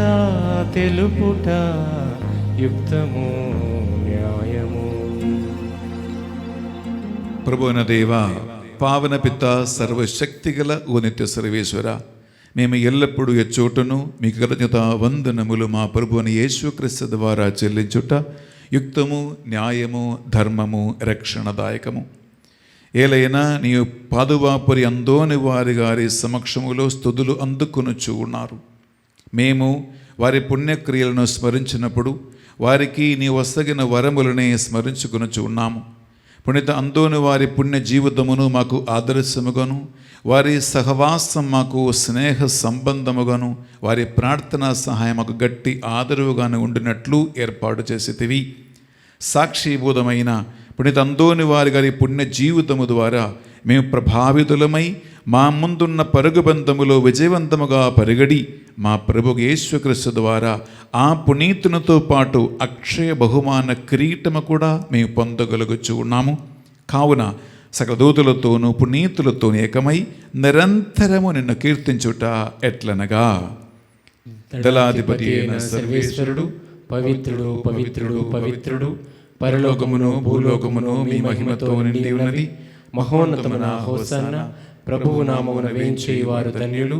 తెలుపుట యుక్తము న్యాయము. ప్రభువైన దేవా, పావన పిత సర్వశక్తిగల ఓ నిత్య సర్వేశ్వర, మేము ఎల్లప్పుడూ ఎచ్చోటను మీకు కృతజ్ఞత వందనములు మా ప్రభువైన యేసుక్రీస్తు ద్వారా చెల్లించుట యుక్తము న్యాయము ధర్మము రక్షణదాయకము. ఏలైనా నీవు పాదువాపురి అందోని వారి గారి సమక్షములో స్తుతులు అందుకొనుచు ఉన్నారు. మేము వారి పుణ్యక్రియలను స్మరించినప్పుడు వారికి నీ వసగిన వరములనే స్మరించుకొనుచు ఉన్నాము. పునీత అందోని వారి పుణ్య జీవితమును మాకు ఆదర్శముగాను, వారి సహవాసం మాకు స్నేహ సంబంధముగాను, వారి ప్రార్థనా సహాయం మాకు గట్టి ఆదరువుగాను ఉండినట్లు ఏర్పాటు చేసేటివి. సాక్షిభూతమైన పునీత అందోని వారి గారి పుణ్య జీవితము ద్వారా మేము ప్రభావితులమై మా ముందున్న పరుగుబంధములో విజయవంతముగా పరిగడి మా ప్రభు యేసుక్రీస్తు ద్వారా ఆ పునీతునితో పాటు అక్షయ బహుమాన కిరీటము కూడా మేము పొందగలుగుచు ఉన్నాము. కావున సకల దూతులతోనూ పునీతులతోనూ ఏకమై నిరంతరము నిన్ను కీర్తించుట ఎట్లనగా, దళాధిపతి అయిన సర్వేశ్వరుడు పవిత్రుడు పవిత్రుడు పవిత్రుడు, పరలోకమును భూలోకమును మీ మహిమతో నిండి ఉన్నది. మహోన్నతమున హోసన్న. ప్రభువు నామమున వేంచేయి వారు ధన్యులు.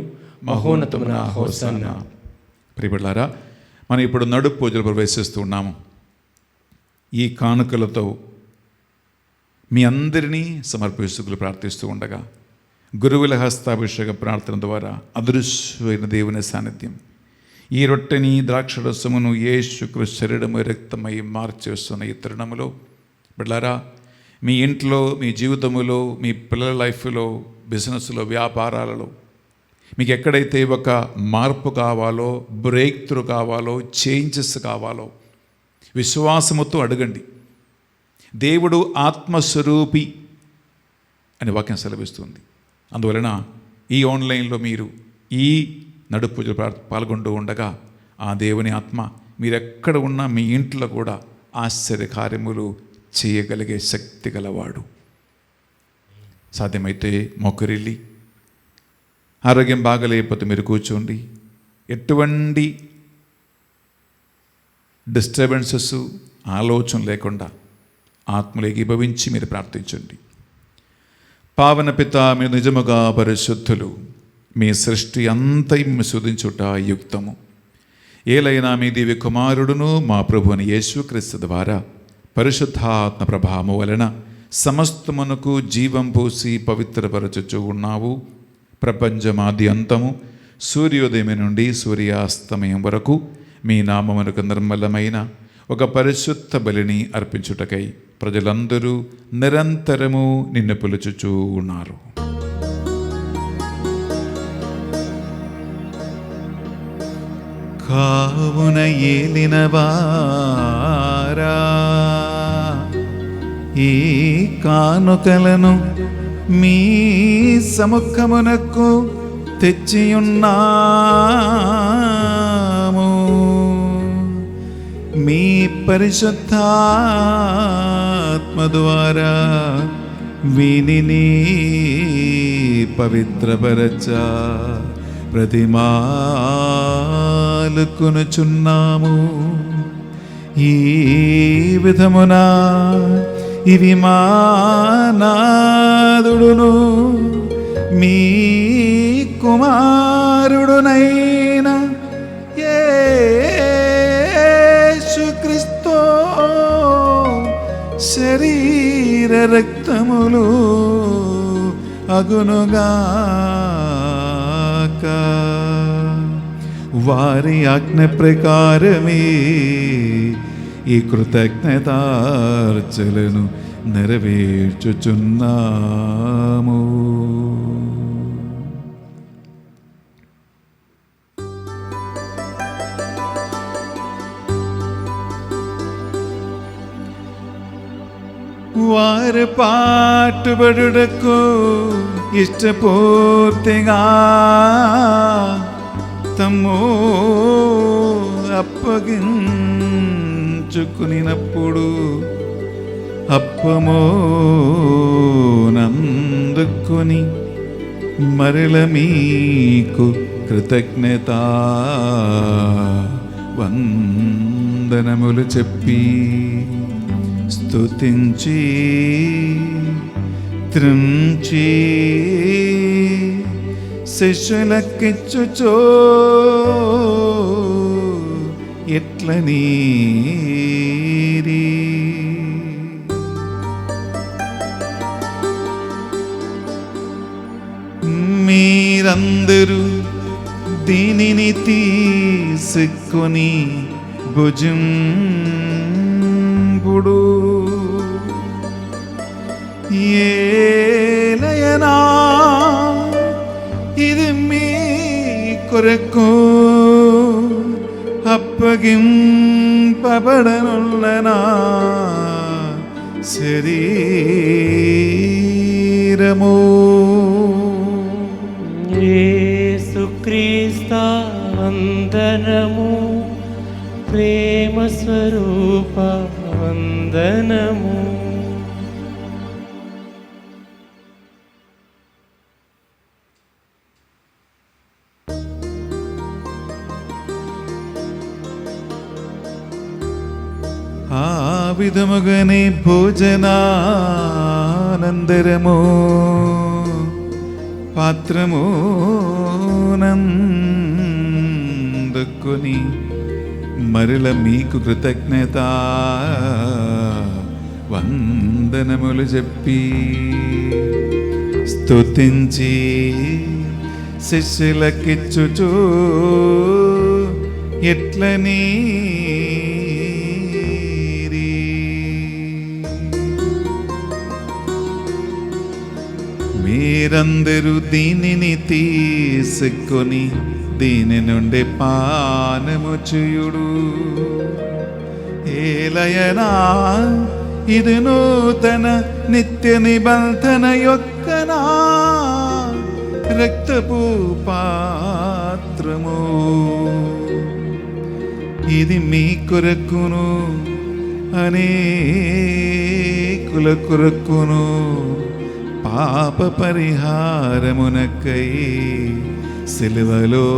మహోన్నతమున హోసన్న. ప్రియబిడ్డలారా, మనం ఇప్పుడు నడుపు పూజలు ప్రవేశిస్తూ ఉన్నాము. ఈ కానుకలతో మీ అందరినీ సమర్పిస్తూ ప్రార్థిస్తూ ఉండగా గురువుల హస్తాభిషేక ప్రార్థన ద్వారా అదృశ్యమైన దేవుని సాన్నిధ్యం ఈ రొట్టెని ద్రాక్షరసమును యేసుక్రీస్తు శరీరము రక్తమై మార్చేస్తున్న ఈ తరుణములో బిడ్డలారా, మీ ఇంట్లో, మీ జీవితములో, మీ పిల్లల లైఫ్లో, బిజినెస్లో, వ్యాపారాలలో మీకు ఎక్కడైతే ఒక మార్పు కావాలో, బ్రేక్ త్రూ కావాలో, చేంజెస్ కావాలో విశ్వాసముతో అడగండి. దేవుడు ఆత్మస్వరూపి అని వాక్యం సెలవిస్తుంది. అందువలన ఈ ఆన్లైన్లో మీరు ఈ నడుపు పూజలు పాల్గొంటూ ఉండగా ఆ దేవుని ఆత్మ మీరెక్కడ ఉన్నా మీ ఇంట్లో కూడా ఆశ్చర్య కార్యములు చేయగలిగే శక్తి గలవాడు. సాధ్యమైతే మొక్కరిల్లి, ఆరోగ్యం బాగలేకపోతే మీరు కూర్చోండి. ఎటువంటి డిస్టర్బెన్సెస్, ఆలోచన లేకుండా ఆత్మలు ఏకీభవించి మీరు ప్రార్థించండి. పావన పిత, మీరు నిజముగా పరిశుద్ధులు. మీ సృష్టి అంతయు శోధించుట యుక్తము. ఏలైనా మీ దివ్య కుమారుడును మా ప్రభువుని యేసుక్రీస్తు ద్వారా పరిశుద్ధాత్మ ప్రభావము వలన సమస్తమునకు జీవం పోసి పవిత్రపరచుచు ఉన్నావు. ప్రపంచమాది అంతము సూర్యోదయం నుండి సూర్యాస్తమయం వరకు మీ నామమునకు నిర్మలమైన ఒక పరిశుద్ధ బలిని అర్పించుటకై ప్రజలందరూ నిరంతరము నిన్ను పిలుచుచూ ఉన్నారు. కావున ఏలినవారా, ఈ కానుకలను మీ సముఖమునకు తెచ్చియున్నాము. మీ పరిశుద్ధాత్మ ద్వారా వీనిని పవిత్రపరచ ప్రతిమాలుకొనుచున్నాము. ఈ విధమున ఇవి మా నాదుడును మీ కుమారుడునైన యేసుక్రీస్తు శరీర రక్తములు అగునుగాక. వారి ఆజ్ఞ ప్రకారమే ఈ కృతజ్ఞతార్చలను నెరవేర్చుచున్నాము. వారు పాటుబడుటకు ఇష్టపూర్తిగా తమ్ము అప్పగించుకునినప్పుడు అప్పము నందుకొని మరల మీకు కృతజ్ఞత వందనములు చెప్పి స్తుతించి త్రుంచి శిష్యులకిచ్చుచో ఎట్లనీరి, మీరందరూ దీనిని తీసుకొని భుజింపుడు. ఏలయనా ఇది మీ కొరకు అప్పగింపబడనుల్లనా శరీరము. యేసుక్రీస్తు వందనము, ప్రేమ స్వరూప వందనము. ఆ విధముగానే భోజనానందరము పాత్రము నందుకొని మరల మీకు కృతజ్ఞత వందనములు చెప్పి స్తుతించి శిష్యులకిచ్చుచు ఎట్లని మీరందరూ దీనిని తీసుకొని దీని నుండి పానము చేయుడు. ఏలయనా ఇది నూతన నిత్య నిబంధన యొక్కనా రక్తపు పాత్రము. ఇది మీ కొరకును అనేకుల కొరకును పాప పరిహారమునకై సిలువలో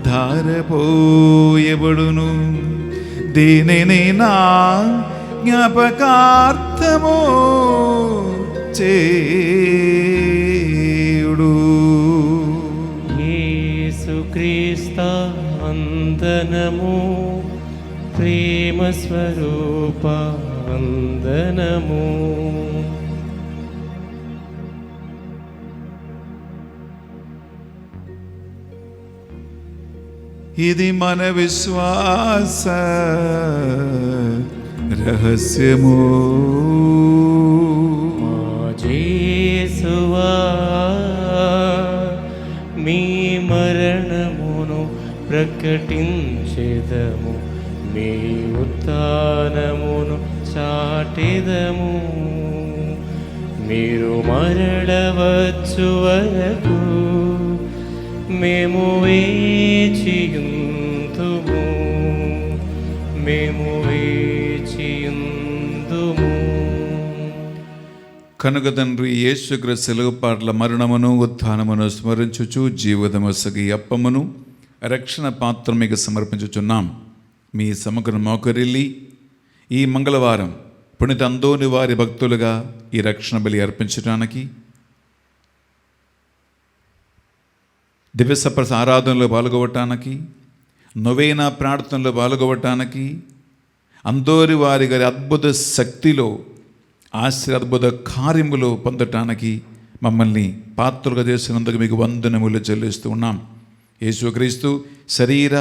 ధారపోయబడును. దీనిని నా జ్ఞాపకార్థము చేయుడు. యేసుక్రీస్తు వందనము, ప్రేమ స్వరూప వందనము. ఇది మన విశ్వాస రహస్యము. జేసువా మీ మరణమును ప్రకటించెదము, మీ ఉత్థానమును చాటెదము. మీరు మరలవచ్చు వరకు మేము వేచియుందుము, మేము వేచియుందుము. కనుక తండ్రి యేసుక్రీస్తు సిలువ పాటల మరణమును ఉత్థానమును స్మరించుచు జీవితమొసగి అప్పమును రక్షణ పాత్ర మీకు సమర్పించుచున్నాం. మీ సమగ్ర మోకరిల్లి ఈ మంగళవారం పునీత అందోని వారి భక్తులుగా ఈ రక్షణ బలి అర్పించడానికి, దివ్యసప్రస ఆరాధనలో పాల్గొవటానికి, నొవేనా ప్రార్థనలో పాల్గొవటానికి, అందోరి వారి గారి అద్భుత శక్తిలో అద్భుత కార్యములు పొందటానికి మమ్మల్ని పాత్రలుగా చేసినందుకు మీకు వందనములు చెల్లిస్తూ ఉన్నాం. యేసుక్రీస్తు శరీర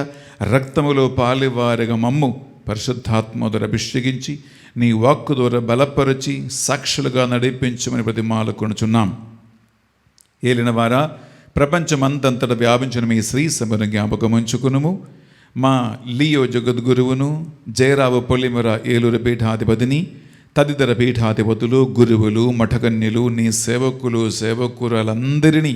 రక్తములో పాలివారిగా మమ్ము పరిశుద్ధాత్మ ద్వారా అభిషేకించి నీ వాక్కు ద్వారా బలపరిచి సాక్షులుగా నడిపించమని ప్రతిమాలకొనుచున్నాం. ఏలిన వారా, ప్రపంచమంతంతట వ్యాపించిన మీ శ్రీ సభను జ్ఞాపకం ఉంచుకునుము. మా లియో జగద్గురువును, జయరావు పొలిమర ఏలూరు పీఠాధిపతిని, తదితర పీఠాధిపతులు, గురువులు, మఠకన్యులు, నీ సేవకులు, సేవకురాలందరినీ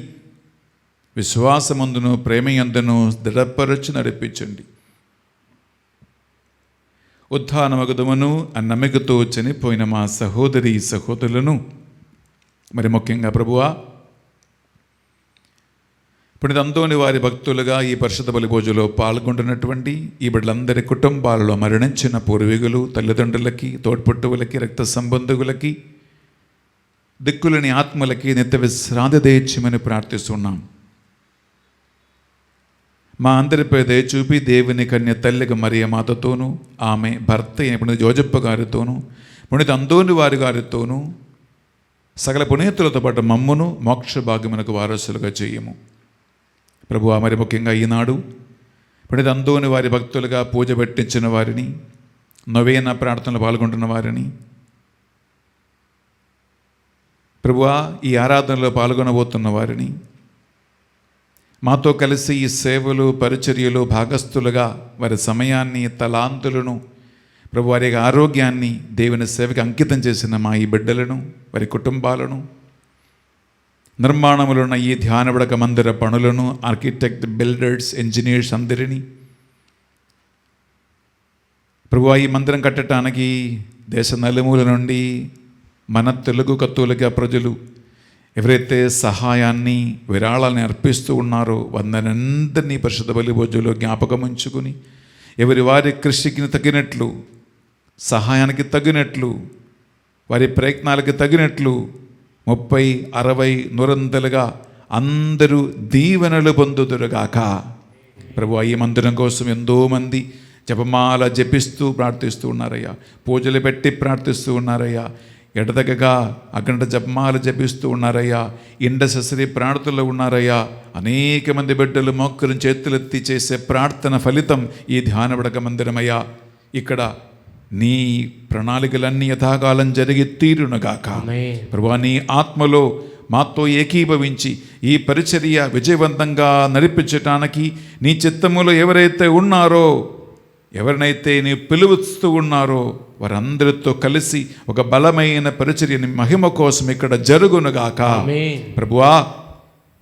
విశ్వాసమందును ప్రేమయందును దృఢపరచి నడిపించండి. ఉత్థానమగుదమును నమ్మికతో చనిపోయిన మా సహోదరి సహోదరులను, మరి ముఖ్యంగా ప్రభువా పునీత అందోని వారి భక్తులుగా ఈ పరిశుద్ధ బలి పూజలో పాల్గొంటున్నటువంటి ఈ బిడ్డలందరి కుటుంబాలలో మరణించిన పూర్వీకులు, తల్లిదండ్రులకి, తోడ్పుట్టువులకి, రక్త సంబంధువులకి, దిక్కులని ఆత్మలకి నిత్య విశ్రాంతి దయచేయమని ప్రార్థిస్తున్నాం. మా అందరిపై దయ చూపి దేవుని కన్య తల్లికి మరియ మాతతోనూ, ఆమె భర్త అయిన పునీత జోజప్ప గారితోనూ, పునీత అందోని వారి గారితోనూ, సకల పునీతులతో పాటు మమ్మును మోక్ష భాగ్యమునకు వారసులుగా చేయము. ప్రభువా, మరి ముఖ్యంగా ఈనాడు పునీత అందోని వారి భక్తులుగా పూజ పెట్టించిన వారిని, నొవేనా ప్రార్థనలు పాల్గొంటున్న వారిని, ప్రభువా ఈ ఆరాధనలో పాల్గొనబోతున్న వారిని, మాతో కలిసి ఈ సేవలు పరిచర్యలు భాగస్థులుగా వారి సమయాన్ని, తలాంతులను, ప్రభు వారి ఆరోగ్యాన్ని దేవుని సేవకి అంకితం చేసిన మా ఈ బిడ్డలను, వారి కుటుంబాలను, నిర్మాణములో ఉన్న ఈ ధ్యానబడక మందిర పనులను, ఆర్కిటెక్ట్, బిల్డర్స్, ఇంజనీర్స్ అందరినీ, ప్రభు ఈ మందిరం కట్టడానికి దేశ నలుమూల నుండి మన తెలుగు కత్తులకి ప్రజలు ఎవరైతే సహాయాన్ని, విరాళాన్ని అర్పిస్తూ ఉన్నారో వందనందరినీ పరిశుద్ధ బలి పూజలో జ్ఞాపకం ఉంచుకుని, ఎవరి వారి కృషికి తగినట్లు, సహాయానికి తగినట్లు, వారి ప్రయత్నాలకి తగినట్లు 30, 60, 100 అందరూ దీవెనలు పొందుదురుగాక. ప్రభు ఈ మందిరం కోసం ఎంతోమంది జపమాల జపిస్తూ ప్రార్థిస్తూ ఉన్నారయ్యా, పూజలు పెట్టి ప్రార్థిస్తూ ఉన్నారయ్యా, ఎడతెగగా అఖండ జపమాల జపిస్తూ ఉన్నారయ్యా, ఇండసెసరీ ప్రార్థనలు ఉన్నారయ్యా. అనేక మంది బిడ్డలు మోక్కలు చేతులెత్తి చేసే ప్రార్థన ఫలితం ఈ ధ్యానబడక మందిరమయ్యా. ఇక్కడ నీ ప్రణాళికలన్నీ యథాకాలం జరిగి తీరునుగాక. ప్రభువా, నీ ఆత్మలో మాతో ఏకీభవించి ఈ పరిచర్య విజయవంతంగా నడిపించటానికి నీ చిత్తములో ఎవరైతే ఉన్నారో, ఎవరినైతే నీ పిలువస్తూ ఉన్నారో వారందరితో కలిసి ఒక బలమైన పరిచర్యని మహిమ కోసం ఇక్కడ జరుగునుగాక. ప్రభువా,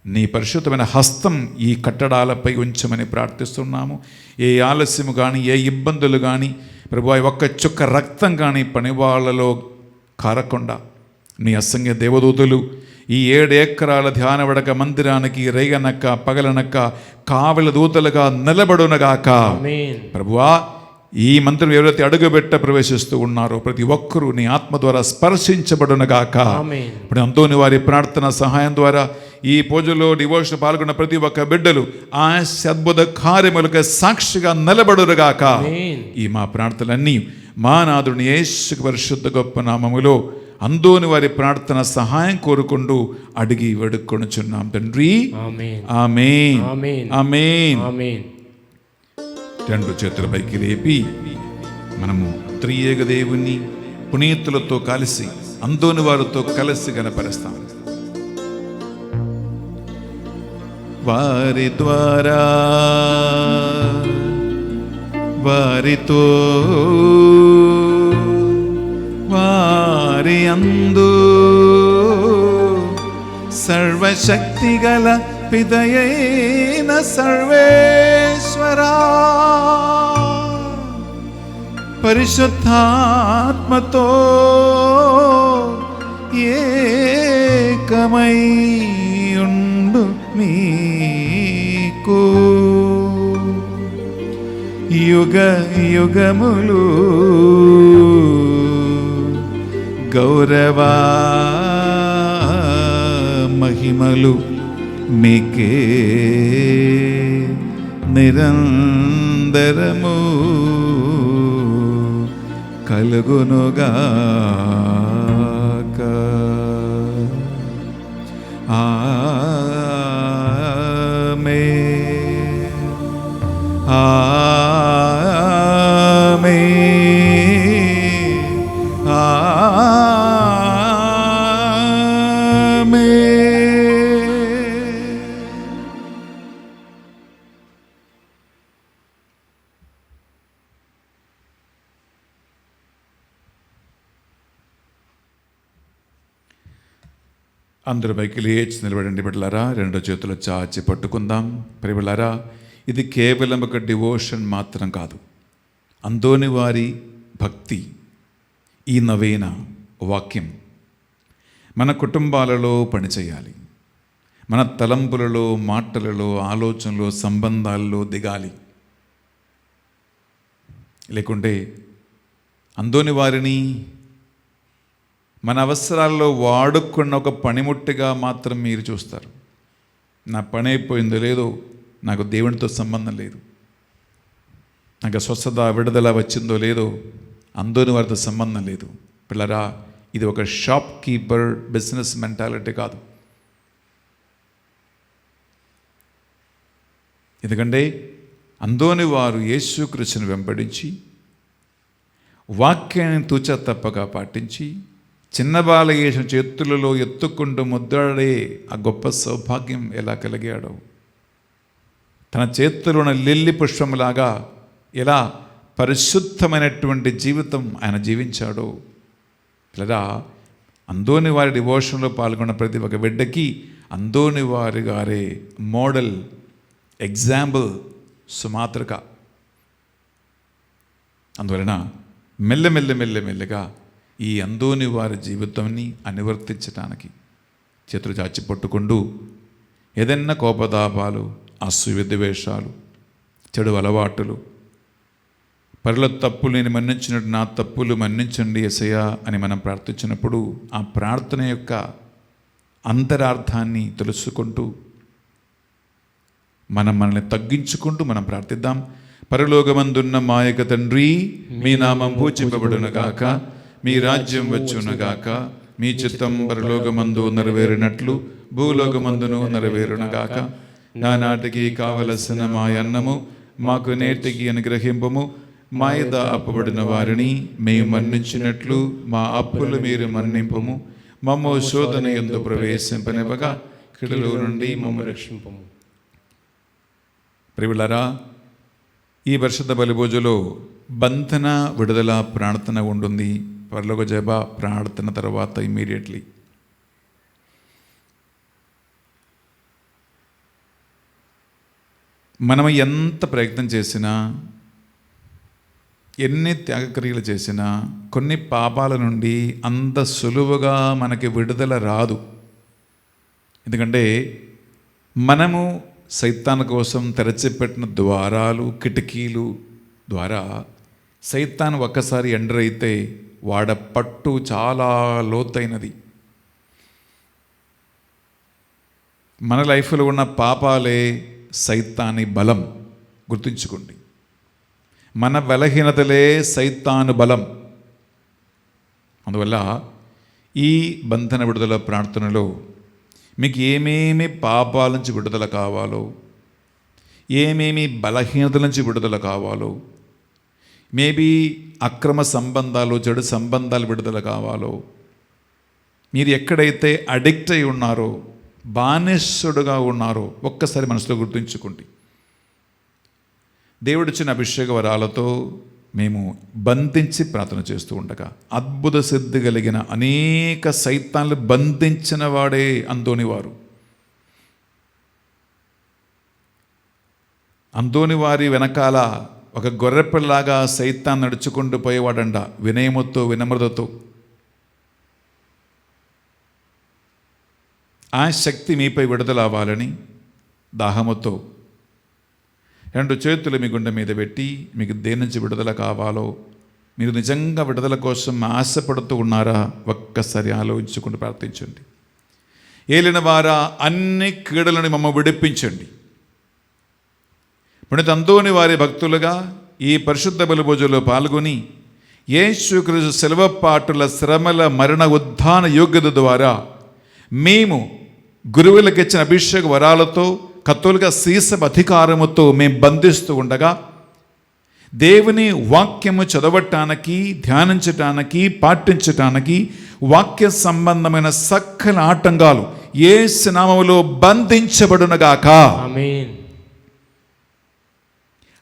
నీ పరిశుద్ధమైన హస్తం ఈ కట్టడాలపై ఉంచమని ప్రార్థిస్తున్నాము. ఏ ఆలస్యము కానీ, ఏ ఇబ్బందులు కానీ, ప్రభువా ఒక్క చుక్క రక్తం కానీ పనివాళ్లలో కారకుండా నీ అసంఖ్య దేవదూతలు ఈ 7 ఎకరాల ధ్యానబడక మందిరానికి రేగనక్క పగలనక్క కావల దూతలుగా నిలబడునగాక. ప్రభువా, ఈ మందిరం ఎవరైతే అడుగుబెట్ట ప్రవేశిస్తూ ఉన్నారో ప్రతి ఒక్కరూ నీ ఆత్మ ద్వారా స్పర్శించబడునగాక. ఇప్పుడు అందోని వారి ప్రార్థన సహాయం ద్వారా ఈ పూజలో డివోషన్ పాల్గొన్న ప్రతి ఒక్క బిడ్డలు ఆ అద్భుత కార్యములకు సాక్షిగా నిలబడునుగాక. ఈ మా ప్రార్థనలన్నీ మా నాథుని యేసు పరిశుద్ధ గొప్ప నామములో అందోని వారి ప్రార్థన సహాయం కోరుకుంటూ అడిగి వేడుకొనుచున్నాం తండ్రి. ఆమేన్, ఆమేన్, ఆమేన్. రెండు చేతుల పైకి లేపి మనము త్రియేక దేవుని పునీతులతో కలిసి అందోని వారితో కలిసి గణపరుస్తాం. వారి ద్వారా వారితో వారి అందు సర్వశక్తిగల పితయైన సర్వేశ్వరా పరిశుద్ధాత్మతో ఏకమై ఉండు మీకు యుగ యుగములు గౌరవ మహిమలు మీకే నిరంతరము కలుగునుగాక. ఆమేన్. ఆమేన్. ఆమేన్. అందరూ పైకి లేచి నిలబడండి బిడ్డలారా. రెండో చేతులు చాచి పట్టుకుందాం. ప్రియబిడ్డలారా, ఇది కేవలం ఒక డివోషన్ మాత్రం కాదు. అందోని వారి భక్తి, ఈ నవీన వాక్యం మన కుటుంబాలలో పనిచేయాలి. మన తలంపులలో, మాటలలో, ఆలోచనలో, సంబంధాలలో దిగాలి. లేకుంటే అందోని వారిని మన అవసరాల్లో వాడుకున్న ఒక పనిముట్టుగా మాత్రం మీరు చూస్తారు. నా పని అయిపోయిందో లేదో, నాకు దేవునితో సంబంధం లేదు, నాకు స్వస్థత విడుదల వచ్చిందో లేదో, అందోని వారితో సంబంధం లేదు. పిల్లరా, ఇది ఒక షాప్ కీపర్ బిజినెస్ మెంటాలిటీ కాదు. ఎందుకంటే అందోని వారు యేసుక్రీస్తుని వెంబడించి వాక్యాన్ని తూచా తప్పగా పాటించి చిన్న బాలయేసు చేతులలో ఎత్తుకుంటూ ముద్దాడే ఆ గొప్ప సౌభాగ్యం ఎలా కలిగాడో, తన చేతుల్లోని లిల్లీ పుష్పంలాగా ఎలా పరిశుద్ధమైనటువంటి జీవితం ఆయన జీవించాడో. లేదా అందోని వారి డివోషన్లో పాల్గొన్న ప్రతి ఒక్క బిడ్డకి అందోని వారి గారే మోడల్, ఎగ్జాంపుల్, సుమాత్రక. అందువలన మెల్లమెల్లగా ఈ అందోని వారి జీవితాన్ని అనువర్తించడానికి చేతులు చాచి పట్టుకుంటూ ఏదైనా కోపతాపాలు, అసూయ ద్వేషాలు, చెడు అలవాటులు, పరుల తప్పులు నేను మన్నించినట్టు నా తప్పులు మన్నించండి యేసయ్యా అని మనం ప్రార్థించినప్పుడు ఆ ప్రార్థన యొక్క అంతరార్థాన్ని తెలుసుకుంటూ మనల్ని తగ్గించుకుంటూ మనం ప్రార్థిద్దాం. పరలోకమందున్న మా యొక్క తండ్రి, మీ నామం పూజింపబడునుగాక, మీ రాజ్యం వచ్చునుగాక, మీ చిత్తం పరలోకమందు నెరవేరినట్లు భూలోకమందును నెరవేరునుగాక. నానాటికి కావలసిన మా అన్నము మాకు నేటికి అనుగ్రహింపము. మా యొద్ద అప్పుబడిన వారిని మేము మన్నించినట్లు మా అప్పులు మీరు మన్నింపము. మమ్ము శోధన యందు ప్రవేశింపనివ్వగా కీడులో నుండి మమ్ము రక్షింపము. ప్రియులారా, ఈ పరిశుద్ధ బలిభోజులో బంధన విడుదల ప్రార్థన ఉంటుంది. పరలోక జప ప్రార్థన తర్వాత ఇమ్మీడియట్లీ మనం ఎంత ప్రయత్నం చేసినా, ఎన్ని త్యాగక్రియలు చేసినా కొన్ని పాపాల నుండి అంత సులువుగా మనకి విడుదల రాదు. ఎందుకంటే మనము సైతాన్ కోసం తెరచిపెట్టిన ద్వారాలు, కిటికీలు ద్వారా సైతాన్ ఒక్కసారి ఎంటర్ అయితే వాడ పట్టు చాలా లోతైనది. మన లైఫ్లో ఉన్న పాపాలే సైతాని బలం. గుర్తుంచుకోండి, మన బలహీనతలే సైతాను బలం. అందువల్ల ఈ బంధన విడుదల ప్రార్థనలో మీకు ఏమేమి పాపాల నుంచి విడుదల కావాలో, ఏమేమి బలహీనతల నుంచి విడుదల కావాలో, మేబీ అక్రమ సంబంధాలు, చెడు సంబంధాలు విడుదల కావాలో, మీరు ఎక్కడైతే అడిక్ట్ అయి ఉన్నారో, బానిసుడుగా ఉన్నారో ఒక్కసారి మనసులో గుర్తుంచుకోండి. దేవుడిచ్చిన అభిషేక వరాలతో మేము బంధించి ప్రార్థన చేస్తూ ఉండగా అద్భుత సిద్ధి కలిగిన అనేక సైతాన్లు బంధించిన వాడే అంతోని వారు. అంతోని వారి వెనకాల ఒక గొర్రెపిల్లలాగా సైతాన్ నడుచుకుంటూ పోయేవాడంట, వినయముతో వినమ్రతతో. ఆ శక్తి మీపై విడుదల అవ్వాలని దాహముతో 2 చేతులు మీ గుండె మీద పెట్టి, మీకు దేని నుంచి విడుదల కావాలో, మీరు నిజంగా విడుదల కోసం ఆశపడుతూ ఉన్నారా ఒక్కసారి ఆలోచించుకుంటూ ప్రార్థించండి. ఏలిన వారా, అన్ని కీడలను మమ్మ విడిపించండి. పునీత అంతోని వారి భక్తులుగా ఈ పరిశుద్ధ బలి పూజలో పాల్గొని యేసుక్రీస్తు శిలువపాటుల శ్రమల మరణ ఉద్ధాన యోగ్యత ద్వారా మేము గురువులకు ఇచ్చిన అభిషేక వరాలతో, కత్తులుగ సీసపు అధికారముతో మేము బంధిస్తూ ఉండగా, దేవుని వాక్యము చదవటానికి, ధ్యానించటానికి, పాటించటానికి వాక్య సంబంధమైన సకల ఆటంకాలు యేసు నామములో బంధించబడునగాక. ఆమేన్.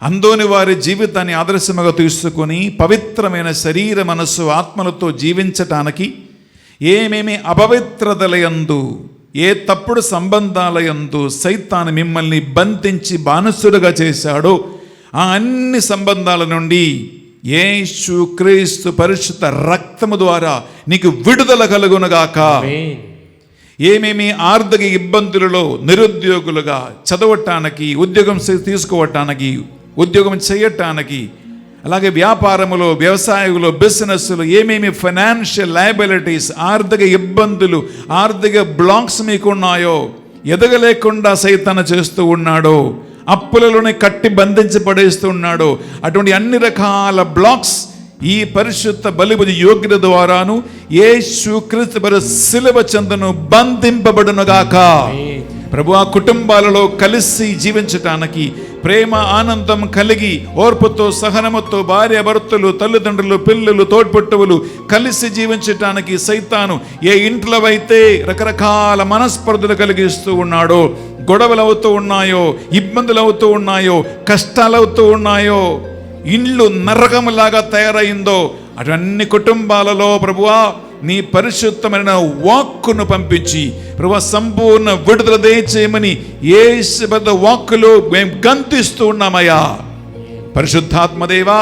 అంతోని వారి జీవితాన్ని ఆదర్శముగా తీసుకొని పవిత్రమైన శరీర, మనస్సు, ఆత్మలతో జీవించటానికి ఏమేమి అపవిత్రతలయందు, ఏ తప్పుడు సంబంధాలయందు సైతాను మిమ్మల్ని బంధించి బానిసుడుగా చేశాడో ఆ అన్ని సంబంధాల నుండి యేసుక్రీస్తు పరిశుద్ధ రక్తము ద్వారా నీకు విడుదల కలుగునుగాక. ఆమేన్. ఏమేమి ఆర్థిక ఇబ్బందులలో నిరుద్యోగులుగా చదవటానికి, ఉద్యోగం తీసుకోవటానికి, ఉద్యోగం చేయటానికి, అలాగే వ్యాపారములో, వ్యవసాయంలో, బిజినెస్లో ఏమేమి ఫైనాన్షియల్ లయబిలిటీస్, ఆర్థిక ఇబ్బందులు, ఆర్థిక బ్లాక్స్ మీకున్నాయో, ఎదగలేకుండా సైతాను చేస్తూ ఉన్నాడో, అప్పులలోనే కట్టి బంధించి పడేస్తూ ఉన్నాడో, అటువంటి అన్ని రకాల బ్లాక్స్ ఈ పరిశుద్ధ బలిపూజ యోగ్యత ద్వారాను యేసుక్రీస్తు వారి శిలువ చెంతను బంధింపబడునుగాక. ప్రభు, ఆ కుటుంబాలలో కలిసి జీవించటానికి, ప్రేమ ఆనందం కలిగి ఓర్పుతో సహనముతో భార్య భర్తలు, తల్లిదండ్రులు, పిల్లలు, తోడ్పట్టువులు కలిసి జీవించటానికి సైతాను ఏ ఇంట్లో అయితే రకరకాల మనస్పర్ధలు కలిగిస్తూ ఉన్నాడో, గొడవలు అవుతూ ఉన్నాయో, ఇబ్బందులు అవుతూ ఉన్నాయో, కష్టాలు అవుతూ ఉన్నాయో, ఇండ్లు నరకములాగా తయారైందో అటన్ని కుటుంబాలలో ప్రభువా నీ పరిశుద్ధమైన వాక్కును పంపించి ప్రభువా సంపూర్ణ విడుదల దయచేయమని యేసు పెద్ద వాక్కులో మేము గంతిస్తూ ఉన్నామయ్యా. పరిశుద్ధాత్మదేవా,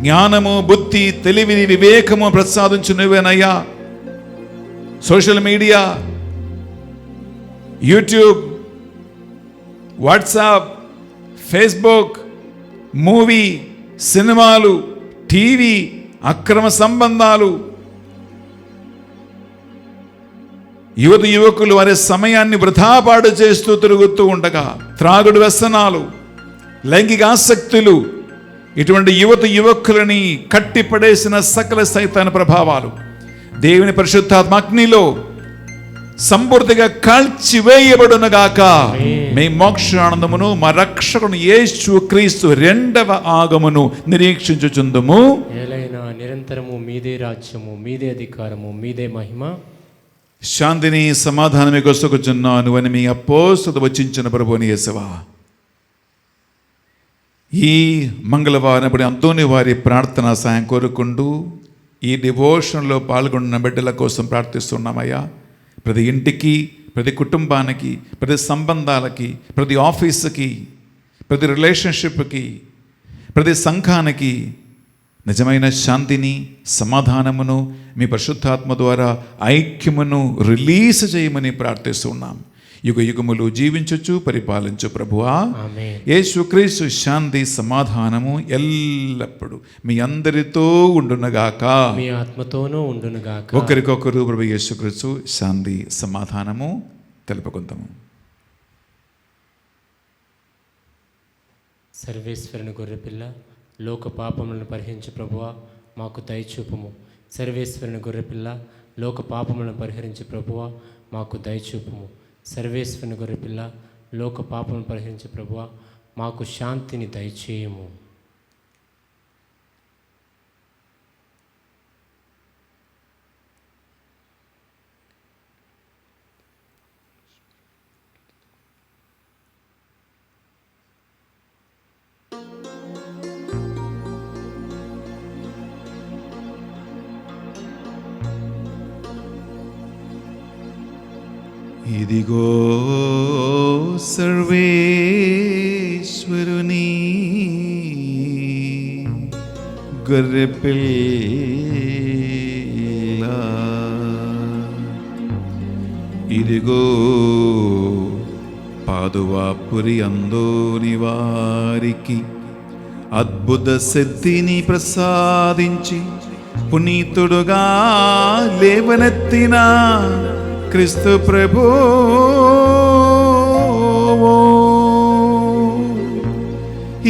జ్ఞానము, బుద్ధి, తెలివి, వివేకము ప్రసాదించు నువ్వేనయ్యా. Social media, YouTube, WhatsApp, Facebook, movie, సినిమాలు, టీవీ, అక్రమ సంబంధాలు, యువకులు వారి సమయాన్ని వృధాపాటు చేస్తూ తిరుగుతూ ఉండగా త్రాగుడు వ్యసనాలు, లైంగిక ఆసక్తులు, ఇటువంటి యువకులని కట్టిపడేసిన సకల సైతాన ప్రభావాలు దేవుని పరిశుద్ధాత్మ అగ్నిలో సంపూర్తిగా కాల్చివేయబడునుగాక. మీ మోక్షానందమును మా రక్షకుని యేసుక్రీస్తు రెండవ ఆగమును నిరీక్షించుచుందుము. ఏలైనా నిరంతరము మీదే రాజ్యము, మీదే అధికారము, మీదే మహిమ. శాంతిని సమాధానమే కొసుకుచున్నాను అని మీ అపోస్తలుడు వచించిన ప్రభువుని యేసువా, ఈ మంగళవారం అంతోని వారి ప్రార్థన సాయం కోరుకుంటూ ఈ డివోషన్లో పాల్గొన్న బిడ్డల కోసం ప్రార్థిస్తున్నామయ్యా. ప్రతి ఇంటికి, ప్రతి కుటుంబానికి, ప్రతి సంబంధాలకి, ప్రతి ఆఫీసుకి, ప్రతి రిలేషన్షిప్కి, ప్రతి సంఘానికి నిజమైన శాంతిని, సమాధానమును మీ పరిశుద్ధాత్మ ద్వారా ఐక్యమును రిలీజ్ చేయమని ప్రార్థిస్తున్నాం. యుగ యుగములు జీవించచ్చు, పరిపాలించు ప్రభువా. ఆమేన్. యేసుక్రీస్తు శాంతి, సమాధానము ఎల్లప్పుడూ మీ అందరితో ఉండునుగాక. మీ ఆత్మతోనూ ఉండునుగాక. ఒకరికొకరు ప్రభు యేసుక్రీస్తు శాంతి, సమాధానము తెలుపుకుందాము. సర్వేశ్వరుని గొర్రెపిల్ల, లోక పాపములను పరిహరించు ప్రభువా మాకు దయచూపుము. సర్వేశ్వరుని గొర్రెపిల్ల, లోక పాపములను పరిహరించు ప్రభువా మాకు దయచూపుము. సర్వేశ్వరుని గొర్రెపిల్ల, లోక పాపను పరిహరించే ప్రభువా మాకు శాంతిని దయచేయము. ఇదిగో సర్వేశ్వరుని గొర్రెపిల్ల, ఇదిగో పాదువాపురి అందోని వారికి అద్భుత సిద్ధిని ప్రసాదించి పునీతుడుగా లేవనెత్తిన క్రీస్తు ప్రభు,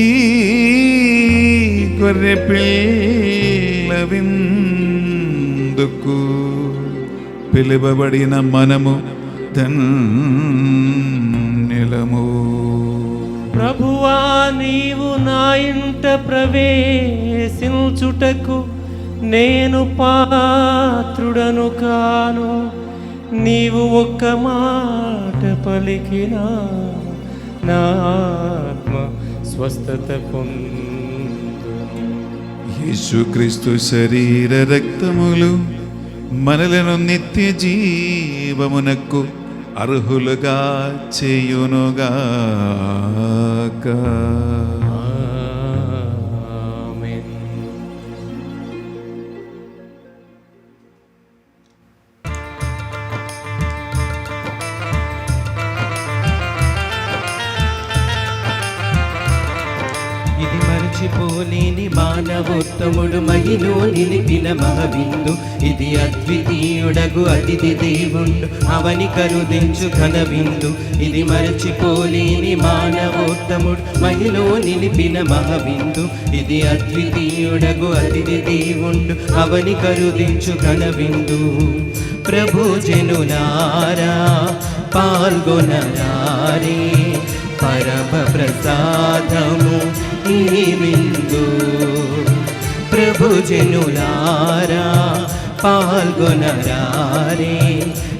ఈ గొర్రె పిల్ల విందుకు పిలువబడిన మనము ధన్యులము. ప్రభువా నీవు నా ఇంట ప్రవేశించుటకు నేను పాత్రుడను కాను. నీవు ఒక్క మాట పలికినా నా ఆత్మ స్వస్థత పొందును. యేసుక్రీస్తు శరీర రక్తములు మనలను నిత్య జీవమునకు అర్హులుగా చేయునుగాక. ఆమేన్. ఇది మరచిపోలేని మానవోత్తముడు మహిలో నిలిపిన మహవిందు. ఇది అద్వితీయుడగు అతిథి దేవుండు అవని కరుదించు ఘన విందు. ఇది మరచిపోలేని మానవోత్తముడు మహిలో నిలిపిన మహవిందు. ఇది అద్వితీయుడగు అతిథి దేవుండు అవని కరుదించు ఘన విందు. ప్రభు జనులారా పాల్గొనరారే, పరమ ప్రసాదము ఈ విందు. ప్రభు జనులారా పాల్గొనరారే,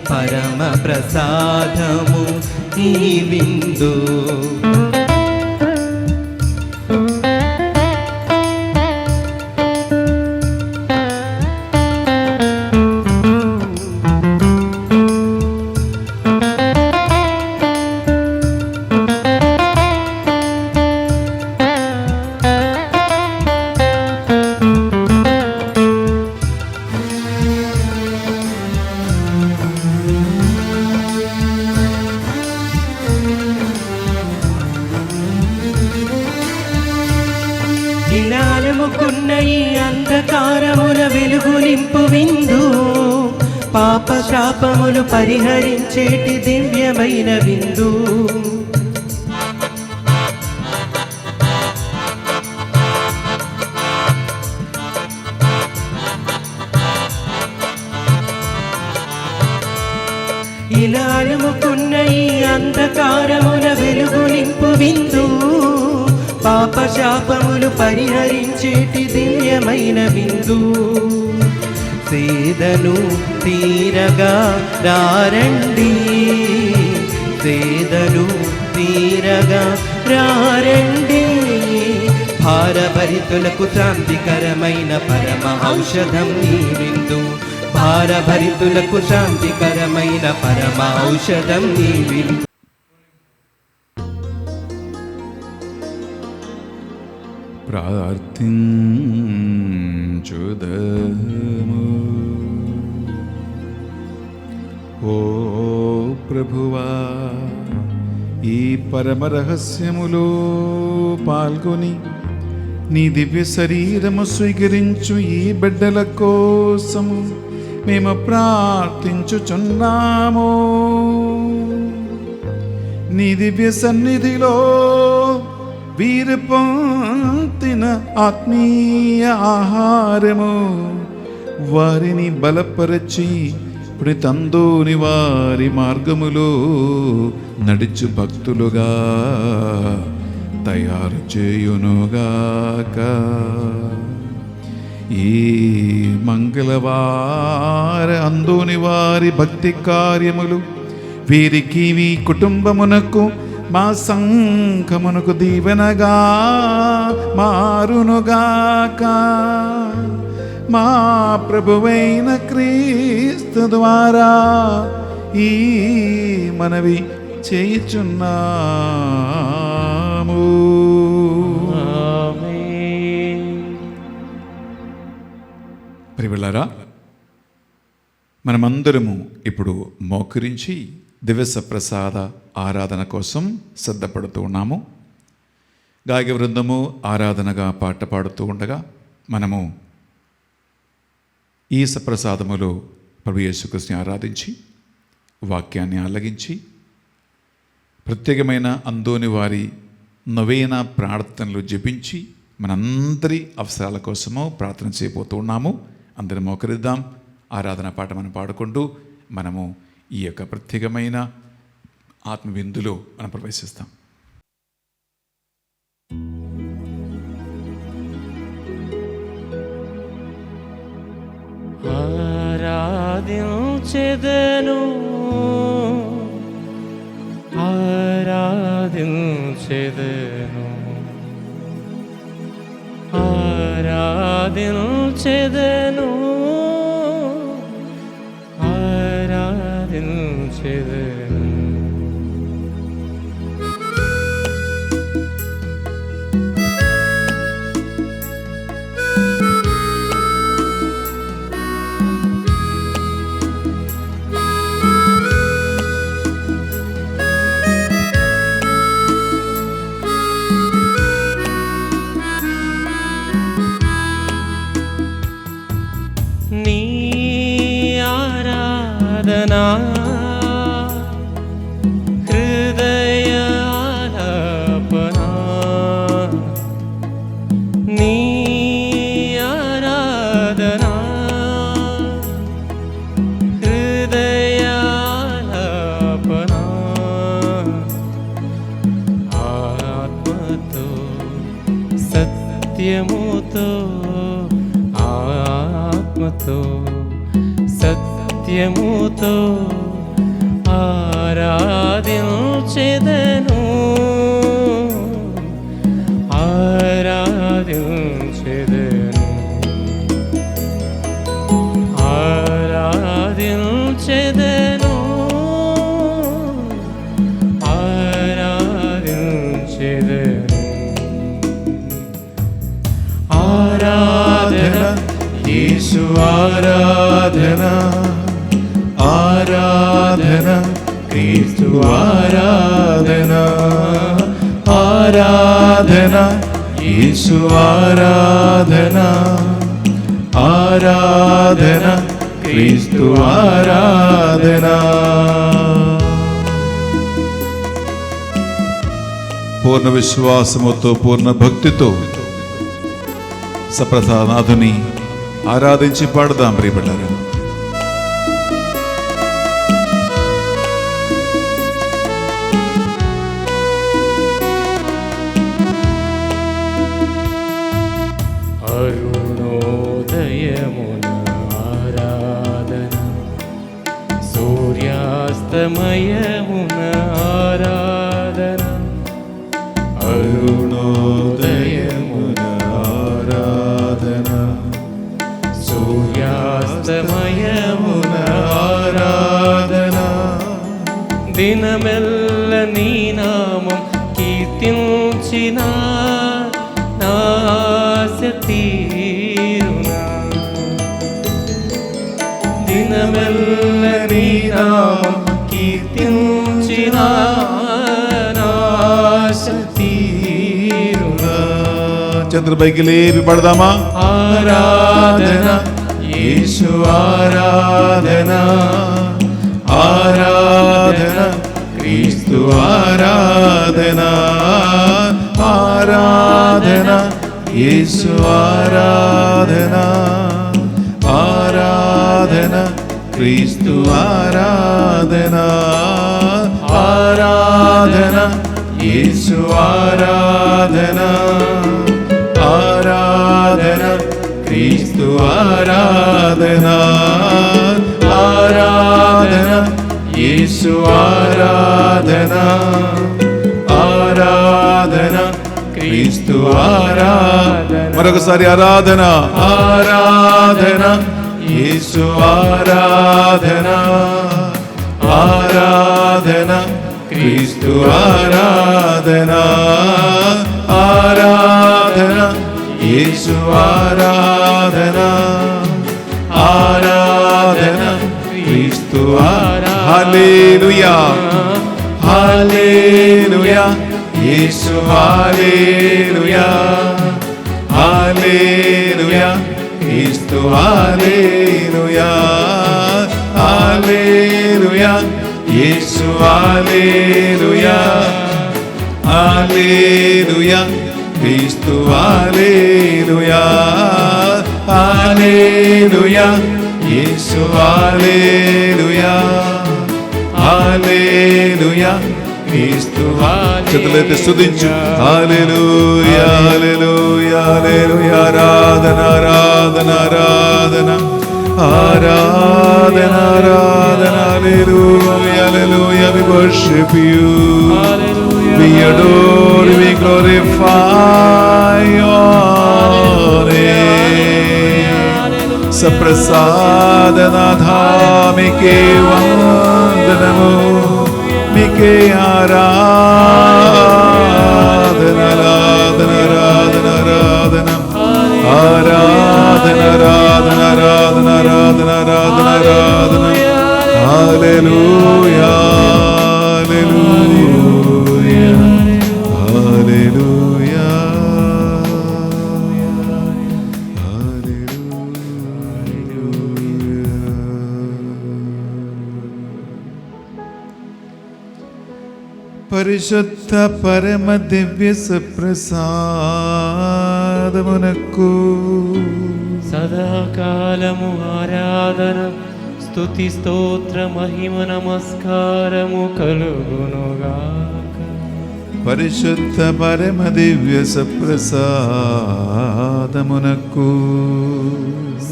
పరమ ప్రసాదము ఈ విందు. ఇలాలముకున్న ఈ అంధకారముల వెలుగు నింపు విందు. పాప శాపములు పరిహరించేటి దివ్యమైన విందు. ఇలాలముకున్న ఈ అంధకారముల వెలుగు నింపు విందు. పాప శాపములు పరిహరించేటి దివ్యమైన విందు. సేదను తీరగా రారండి, సేదను తీరగా రారండి. భారభరితులకు శాంతికరమైన పరమ ఔషధం ఈ విందు. భారభరితులకు శాంతికరమైన పరమ ఔషధం ఈ విందు. ప్రార్థించుదము. ఓ ప్రభువా, ఈ పరమ రహస్యములో పాల్గొని నీ దివ్య శరీరము స్వీకరించు ఈ బిడ్డల కోసము మేము ప్రార్థించుచున్నాము. నీ దివ్య సన్నిధిలో వీరు పొందిన ఆత్మీయ ఆహారము వారిని బలపరచి పునితందోని వారి మార్గములో నడిచు భక్తులుగా తయారు చేయునుగాక. ఈ మంగళవార అందుని వారి భక్తి కార్యములు వీరికి వీ కుటుంబమునకు మా సంఘమునకు దీవెనగా మారునుగాక. మా ప్రభువైన క్రీస్తు ద్వారా ఈ మనవి చేయుచున్నాము. ప్రియలారా, మనమందరము ఇప్పుడు మోకరించి దివ్య ప్రసాద ఆరాధన కోసం సిద్ధపడుతూ ఉన్నాము. గాయక బృందము ఆరాధనగా పాట పాడుతూ ఉండగా మనము ఈ సప్రసాదములో ప్రభు యేసుక్రీస్తుని ఆరాధించి వాక్యాన్ని ఆలగించి ప్రత్యేకమైన అందోని వారి నవేన ప్రార్థనలు జపించి మనందరి అవసరాల కోసము ప్రార్థన చేయబోతూ ఉన్నాము. అందరం మోకరిద్దాం. ఆరాధన పాట మనం పాడుకుంటూ మనము ఈ యొక్క ప్రత్యేకమైన ఆత్మవిందులో మనం ప్రవేశిస్తాం. ఆరాధించెదను ఆరాధించెదను ఆరాధించెదను ఆరాధించెదను. నీ ఆరాధనా హృదయ ఆలాపనా, నీ ఆరాధనా హృదయ ఆలాపనా, ఆత్మతో సత్యముతో ఆత్మతో సత్యముతో ఆరాధించెదను ఆరాధించెదను ఆరాధించెదను ఆరాధించెదను. ఆరాధన యేసు ఆరాధన ఆరాధన క్రీస్తు ఆరాధన ఆరాధన యేసు ఆరాధన ఆరాధన క్రీస్తు ఆరాధన. పూర్ణ విశ్వాసముతో పూర్ణ భక్తితో సప్రసాదనాథుని ఆరాధించి పాడదాం ప్రియబిడ్డలారా. అరుణోదయమున ఆరాధన సూర్యాస్తమయమున ఆరాధన అరుణోదయమున ఆరాధన సూర్యాస్తమయమున ఆరాధన దినమెల్ల నీ నామం కీర్తించిన నాశ తీరునా దినమెల్ల నీ నామం కీర్తించిన నాశ తీరునా. చంద్రపైకి లేపి పడదామా? ఆరాధన యేసు ఆరాధన ఆరాధన క్రీస్తు ఆరాధన ఆరాధన యేసు ఆరాధన ఆరాధన క్రీస్తు ఆరాధన ఆరాధన యేసు ఆరాధన ఆరాధన క్రీస్తు ఆరాధన ఆరాధన యేసు ఆరాధన ఆరాధన క్రీస్తు ఆరాధన మరొకసారి ఆరాధన ఆరాధన యేసు ఆరాధన ఆరాధన క్రీస్తు ఆరాధన ఆరాధన యేసు ఆరాధన ఆరాధన క్రీస్తు హల్లెలూయా హల్లెలూయా యేసు హల్లెలూయా హల్లెలూయా క్రీస్తు హల్లెలూయా హల్లెలూయా యేసు హల్లెలూయా హల్లెలూయా క్రీస్తు హల్లెలూయా హల్లెలూయా యేసు హల్లెలూయా హల్లెలూయా క్రీస్తు చేతులెత్తి స్తుతించు హల్లెలూయా హల్లెలూయా హల్లెలూయా ఆరాధన ఆరాధన ఆరాధన ఆరాధన ఆరాధన హల్లెలూయా హల్లెలూయా we worship you we adore we glorify your name సప్రసాదనాథా మీకే వందనము మీకే ఆరాధన ఆరాధన ఆరాధన ఆరాధన ఆరాధన ఆరాధన ఆరాధన ఆరాధన ఆరాధన హల్లెలూయా హల్లెలూయా హల్లెలూయా పరిశుద్ధ పరమ దివ్య సప్రసాదమునకు సదాకాలము ఆరాధన స్తుతి స్తోత్ర మహిమ నమస్కారము కలుగునుగాక. పరిశుద్ధ పరమ దివ్య సప్రసాదమునకు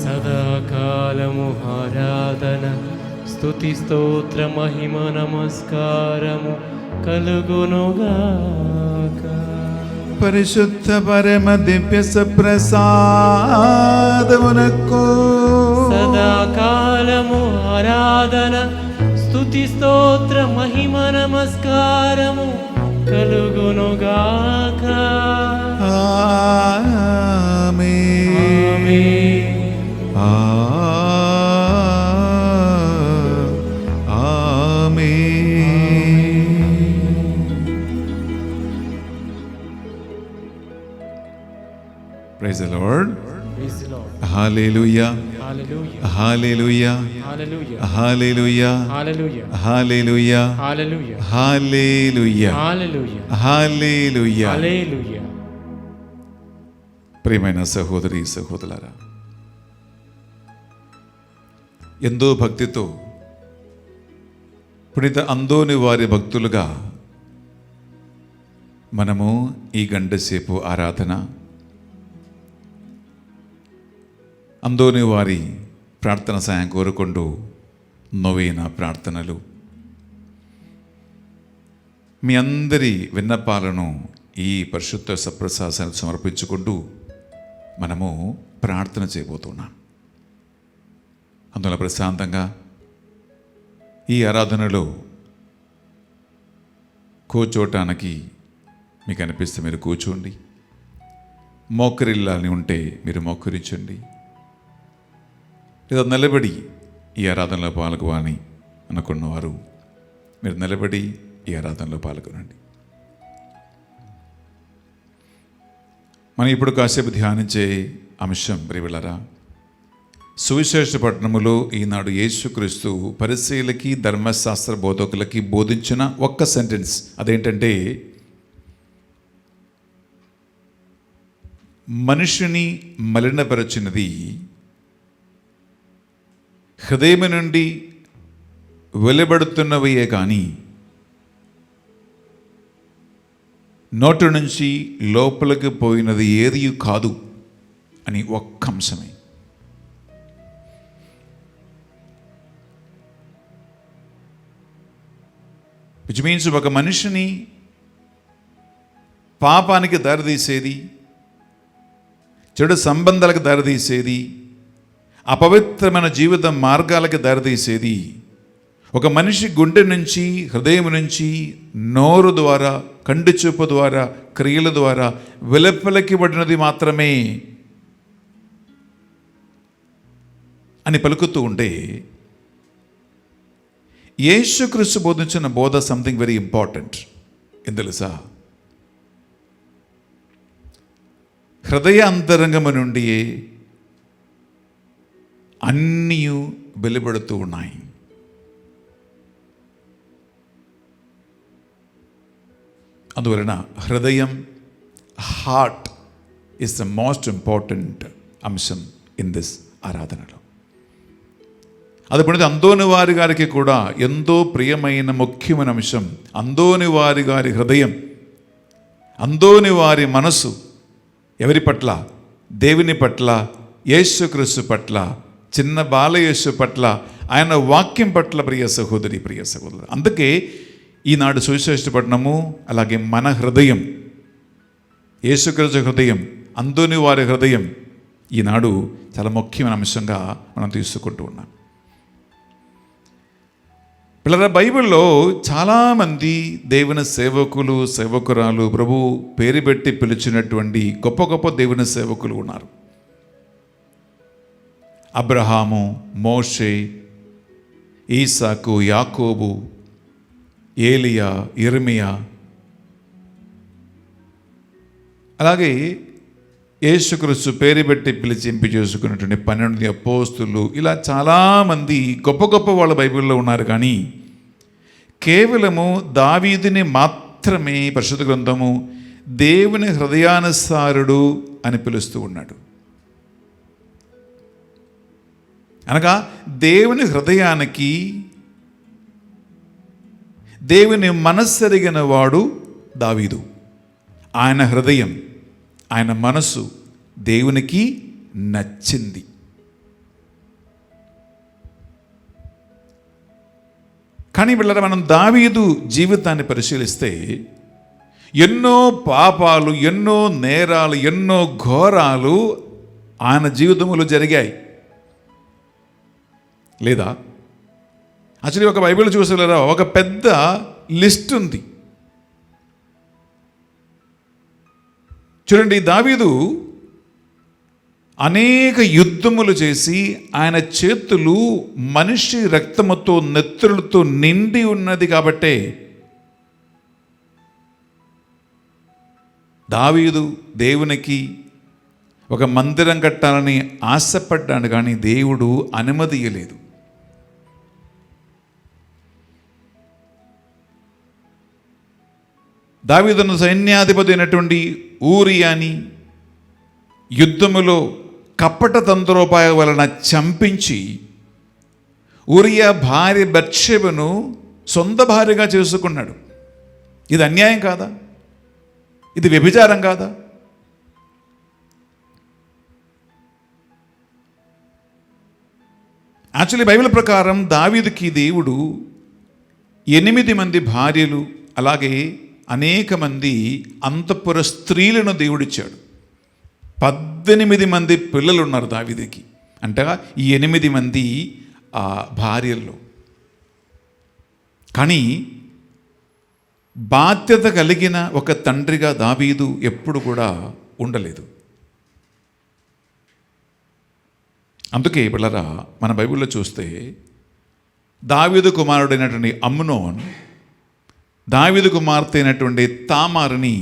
సదాకాలము ఆరాధన స్తుతి స్తోత్ర మహిమ నమస్కారము కలుగునుగాక. పరిశుద్ధ పరమ దివ్య సప్రసాదమునకు సదాకాలము ఆరాధన స్తుతి స్తోత్ర మహిమ నమస్కారము కలుగునుగాక. ఆమేన్ Praise the Lord. Praise the Lord. Hallelujah. Hallelujah. Hallelujah. Hallelujah. Hallelujah. Hallelujah. Hallelujah. Hallelujah. Hallelujah. Hallelujah. Hallelujah. Hallelujah. ప్రియమైన సహోదరి సహోదరులారా, ఎంతో భక్తితో పునీత అందోని వారి భక్తులుగా మనము ఈ గంటసేపు ఆరాధన, అందోని వారి ప్రార్థన సాయం కోరుకుంటూ నొవేన ప్రార్థనలు, మీ అందరి విన్నపాలను ఈ పరిశుద్ధ సప్రసాదాన్ని సమర్పించుకుంటూ మనము ప్రార్థన చేయబోతున్నాం. అందులో ప్రశాంతంగా ఈ ఆరాధనలో కూర్చోటానికి మీకు అనిపిస్తే మీరు కూర్చోండి, మోకరిల్లాలని ఉంటే మీరు మోకరించండి, లేదా నిలబడి ఈ ఆరాధనలో పాల్గొని అనుకున్నవారు మీరు నిలబడి ఈ ఆరాధనలో పాల్గొనండి. మనం ఇప్పుడు కాసేపు ధ్యానించే అంశం ప్రియలారా, సువిశేష పట్టణములో ఈనాడు యేసుక్రీస్తు పరిసయ్యులకి ధర్మశాస్త్ర బోధకులకి బోధించిన ఒక్క సెంటెన్స్. అదేంటంటే, మనిషిని మలినపరచినది హృదయం నుండి వెలువడుతున్నవయే కానీ నోటి నుంచి లోపలికి పోయినది ఏది కాదు అని ఒక్క అంశమే. విచ్ మీన్స్ ఒక మనిషిని పాపానికి దారితీసేది, చెడు సంబంధాలకు దారితీసేది, అపవిత్రమైన జీవిత మార్గాలకు దారితీసేది ఒక మనిషి గుండె నుంచి, హృదయం నుంచి, నోరు ద్వారా, కంటి చూపు ద్వారా, క్రియల ద్వారా వెలుపలికిబడినది మాత్రమే అని పలుకుతూ ఉంటే, యేసుక్రీస్తు బోధించిన బోధ సంథింగ్ వెరీ ఇంపార్టెంట్. ఏం తెలుసా? హృదయ అంతరంగము నుండి అన్నీ వెలువడుతూ ఉన్నాయి. అందువలన హృదయం, heart is the most important అంశం ఇన్ దిస్ ఆరాధనలో. അതുപോലെ അന്തോണി വാരി గారికి కూడా ఎంతో ప్రియమైన ముఖ్యమైన అంశం అంతోని వారి గారి హృదయం, అంతోని వారి మనసు ఎవరి పట్ల? దేవుని పట్ల, యేసుక్రీస్తు పట్ల, చిన్న బాలయేసు పట్ల, ఆయన వాక్యం పట్ల. ప్రియ సహోదరి, ప్రియ సహోదరు, అందుకే ఈనాడు సువిశేషపట్నము, అలాగే మన హృదయం, యేసుక్రీస్తు హృదయం, అంతోని వారి హృదయం ఈనాడు చాలా ముఖ్యమైన అంశంగా మనం తీసుకుంటూ ఉన్నాం. పిల్లల, బైబిల్లో చాలామంది దేవుని సేవకులు, సేవకురాలు, ప్రభు పేరు పెట్టి పిలిచినటువంటి గొప్ప గొప్ప దేవుని సేవకులు ఉన్నారు. అబ్రహాము, మోషే, ఈసాకు, యాకోబు, ఏలియా, ఇర్మియా, అలాగే యేసుక్రీస్తు పేరు పెట్టి పిలిచి ఎంపిక చేసుకున్నటువంటి 12 అపోస్తులు, ఇలా చాలామంది గొప్ప గొప్ప వాళ్ళ బైబిల్లో ఉన్నారు. కానీ కేవలము దావీదుని మాత్రమే పరిశుద్ధ గ్రంథము దేవుని హృదయానుసారుడు అని పిలుస్తూ ఉన్నాడు. అనగా దేవుని హృదయానికి, దేవుని మనస్సెరిగిన వాడు దావీదు. ఆయన హృదయం, ఆయన మనసు దేవునికి నచ్చింది. కానీ వీళ్ళ మనం దావీదు జీవితాన్ని పరిశీలిస్తే ఎన్నో పాపాలు, ఎన్నో నేరాలు, ఎన్నో ఘోరాలు ఆయన జీవితంలో జరిగాయి. లేదా యాక్చువల్లీ ఒక బైబిల్ చూసేలేరా, ఒక పెద్ద లిస్ట్ ఉంది. చూడండి, దావీదు అనేక యుద్ధములు చేసి ఆయన చేతులు మనిషి రక్తముతో, నెత్తులతో నిండి ఉన్నది. కాబట్టే దావీదు దేవునికి ఒక మందిరం కట్టాలని ఆశపడ్డాడు, కానీ దేవుడు అనుమతి ఇవ్వలేదు. దావీదును సైన్యాధిపతి అయినటువంటి ఊరియాని యుద్ధములో కపట తంత్రోపాయ వలన చంపించి ఊరియా భార్య బత్షెబను సొంత భార్యగా చేసుకున్నాడు. ఇది అన్యాయం కాదా? ఇది వ్యభిచారం కాదా? యాక్చువల్లీ బైబిల్ ప్రకారం దావీదుకి దేవుడు 8 మంది భార్యలు, అలాగే అనేక మంది అంతఃపుర స్త్రీలను దేవుడిచ్చాడు. 18 మంది పిల్లలు ఉన్నారు దావీదుకి. అంటే ఈ 8 మంది భార్యల్లో. కానీ బాధ్యత కలిగిన ఒక తండ్రిగా దావీదు ఎప్పుడు కూడా ఉండలేదు. అందుకే పిల్లరా, మన బైబిల్లో చూస్తే దావీదు కుమారుడైనటువంటి అమ్నోన్ దావీదు కుమార్తె అయినటువంటి తామారుని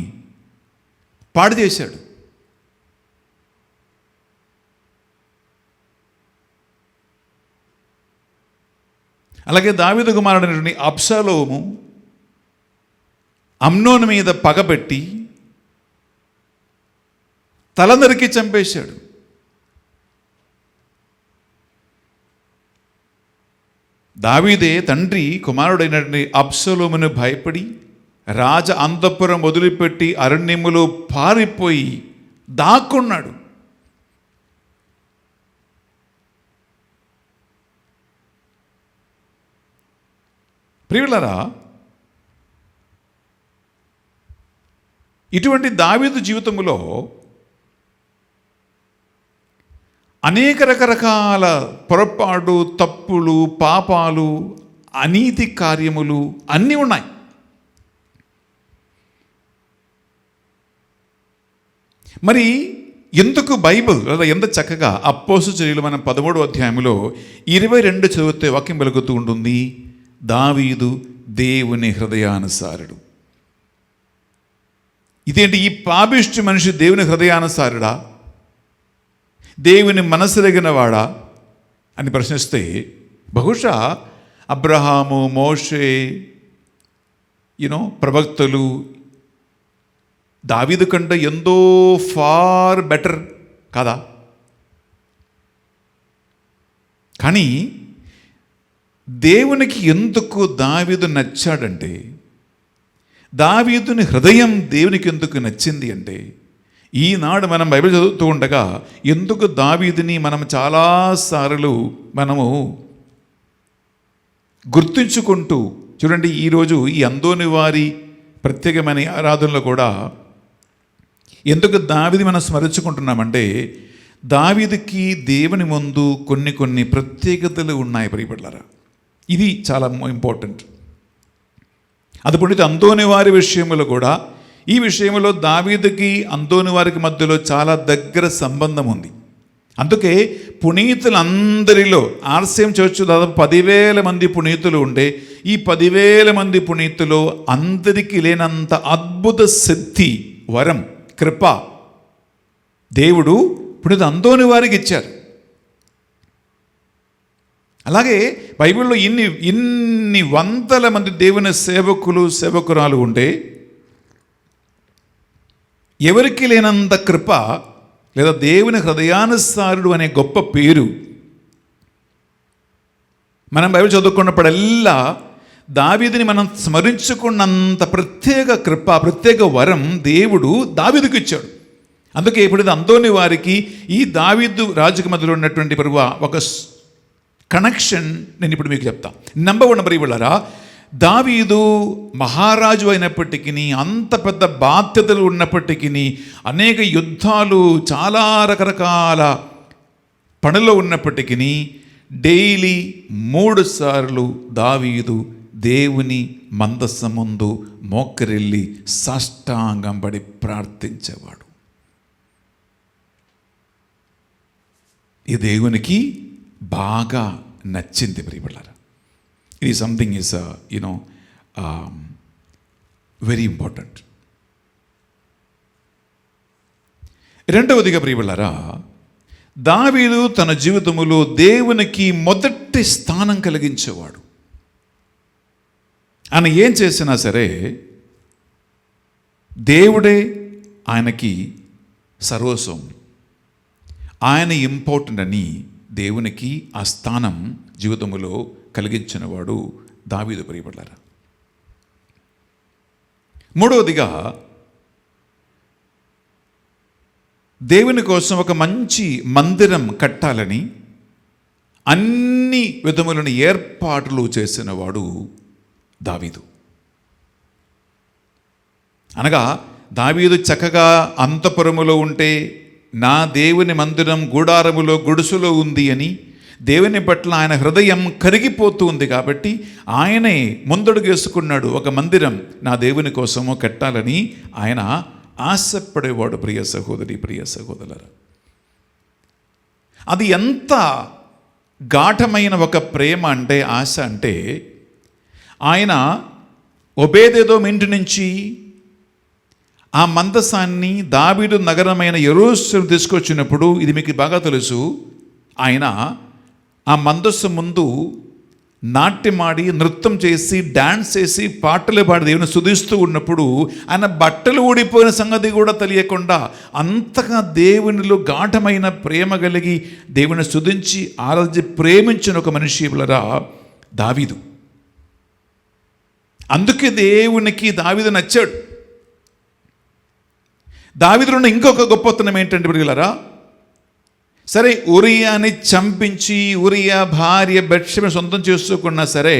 పాడు చేశాడు. అలాగే దావీదు కుమారుడైనటువంటి అబ్షాలోము అమ్నోను మీద పగబెట్టి తల నరికి చంపేశాడు. దావీదే తండ్రి కుమారుడైనటువంటి అబ్షాలోమును భయపడి రాజ అంతఃపురం వదిలిపెట్టి అరణ్యములో పారిపోయి దాక్కున్నాడు. ప్రియులారా, ఇటువంటి దావీదు జీవితంలో అనేక రకరకాల పొరపాటు, తప్పులు, పాపాలు, అనీతి కార్యములు అన్నీ ఉన్నాయి. మరి ఎందుకు బైబిల్ లేదా ఎంత చక్కగా అపోస్తలుల చర్యలు మనం 13వ అధ్యాయంలో 22 చదివితే వాక్యం వెలుగుతూ ఉంటుంది, దావీదు దేవుని హృదయానుసారుడు. ఇదేంటి, ఈ పాపిష్టి మనిషి దేవుని హృదయానుసారుడా, దేవుని మనసులగిన వాడా అని ప్రశ్నిస్తే బహుశా అబ్రహాము, మోషే, ప్రవక్తలు దావీదు కంటే ఎంతో ఫార్ బెటర్ కదా. కానీ దేవునికి ఎందుకు దావీదు నచ్చాడంటే, దావీదుని హృదయం దేవునికి ఎందుకు నచ్చింది అంటే, ఈనాడు మనం బైబిల్ చదువుతూ ఉండగా ఎందుకు దావీదుని మనం చాలాసార్లు మనము గుర్తుంచుకుంటూ చూడండి. ఈరోజు ఈ అందోని వారి ప్రత్యేకమైన ఆరాధనలో కూడా ఎందుకు దావీదు మనం స్మరించుకుంటున్నామంటే, దావీదుకి దేవుని ముందు కొన్ని ప్రత్యేకతలు ఉన్నాయి ప్రియబిడ్డలారా. ఇది చాలా ఇంపార్టెంట్. అది పుణిత అందోని వారి విషయంలో కూడా, ఈ విషయంలో దావీదుకి అందోని వారికి మధ్యలో చాలా దగ్గర సంబంధం ఉంది. అందుకే పునీతులందరిలో ఆర్సీఎం చర్చ్ దాదాపు 10,000 మంది పునీతులు ఉంటే, ఈ 10,000 మంది పునీతులు అందరికీ లేనంత అద్భుత శక్తి, వరం, కృప దేవుడు పునీత అందోని వారికి ఇచ్చారు. అలాగే బైబిల్లో ఇన్ని వందల మంది దేవుని సేవకులు, సేవకురాలు ఉంటే ఎవరికి లేనంత కృప లేదా దేవుని హృదయానుసారుడు అనే గొప్ప పేరు మనం బైబిల్ చదువుకున్నప్పుడల్లా దావీదుని మనం స్మరించుకున్నంత ప్రత్యేక కృప, ప్రత్యేక వరం దేవుడు దావీదుకు ఇచ్చాడు. అందుకే ఇప్పుడు అందోని వారికి ఈ దావీదు రాజుకి మధ్యలో ఉన్నటువంటి ఒక కనెక్షన్ నేను ఇప్పుడు మీకు చెప్తా. నంబర్ 1 ప్రియబిడ్డలారా, దావీదు మహారాజు అయినప్పటికీ, అంత పెద్ద బాధ్యతలు ఉన్నప్పటికీ, అనేక యుద్ధాలు, చాలా రకరకాల పనుల్లో ఉన్నప్పటికీ డైలీ 3 సార్లు దావీదు దేవుని మందస్సం ముందు మోకరిల్లి సాష్టాంగం పడి ప్రార్థించేవాడు. ఈ దేవునికి బాగా నచ్చింది ప్రియబిడ్డలారా. ఇది సంథింగ్ ఈజ్ వెరీ ఇంపార్టెంట్. రెండవదిగా ప్రియబిడ్డలారా, దావీదు తన జీవితములో దేవునికి మొదటి స్థానం కలిగించేవాడు. ఆయన ఏం చేసినా సరే దేవుడే ఆయనకి సర్వస్వం, ఆయన ఇంపార్టెంట్ అని దేవునికి ఆ స్థానం జీవితములో కలిగించిన వాడు దావీదు ప్రియబిడ్డలారా. మూడవదిగా, దేవుని కోసం ఒక మంచి మందిరం కట్టాలని అన్ని విధములను ఏర్పాట్లు చేసిన వాడు దావీదు. అనగా దావీదు చక్కగా అంతఃపురములో ఉంటే నా దేవుని మందిరం గూడారములో గుడుసులో ఉంది అని దేవుని పట్ల ఆయన హృదయం కరిగిపోతూ ఉంది కాబట్టి ఆయనే ముందడుగు వేసుకున్నాడు. ఒక మందిరం నా దేవుని కోసము కట్టాలని ఆయన ఆశపడేవాడు. ప్రియ సహోదరి, ప్రియ సహోదరులారా, అది ఎంత గాఢమైన ఒక ప్రేమ అంటే, ఆశ అంటే, ఆయన ఒబేదెదోము ఇంటి నుంచి ఆ మందసాన్ని దావీదు నగరమైన యెరూషలేము తీసుకొచ్చినప్పుడు, ఇది మీకు బాగా తెలుసు, ఆయన ఆ మందస్సు ముందు నాట్యమాడి, నృత్యం చేసి, డాన్స్ చేసి, పాటలు పాడి దేవుని స్తుతిస్తూ ఉన్నప్పుడు ఆయన బట్టలు ఊడిపోయిన సంగతి కూడా తెలియకుండా అంతగా దేవునిలో గాఢమైన ప్రేమ కలిగి దేవుని స్తుతించి ఆరాధించి ప్రేమించిన ఒక మనిషి దావీదు. అందుకే దేవునికి దావీదు నచ్చాడు. దావీదులో ఉన్న ఇంకొక గొప్పతనం ఏంటంటే ప్రియులారా, సరే ఉరియాని చంపించి ఉరియా భార్య బెత్షెబను సొంతం చేసుకోకున్నా సరే,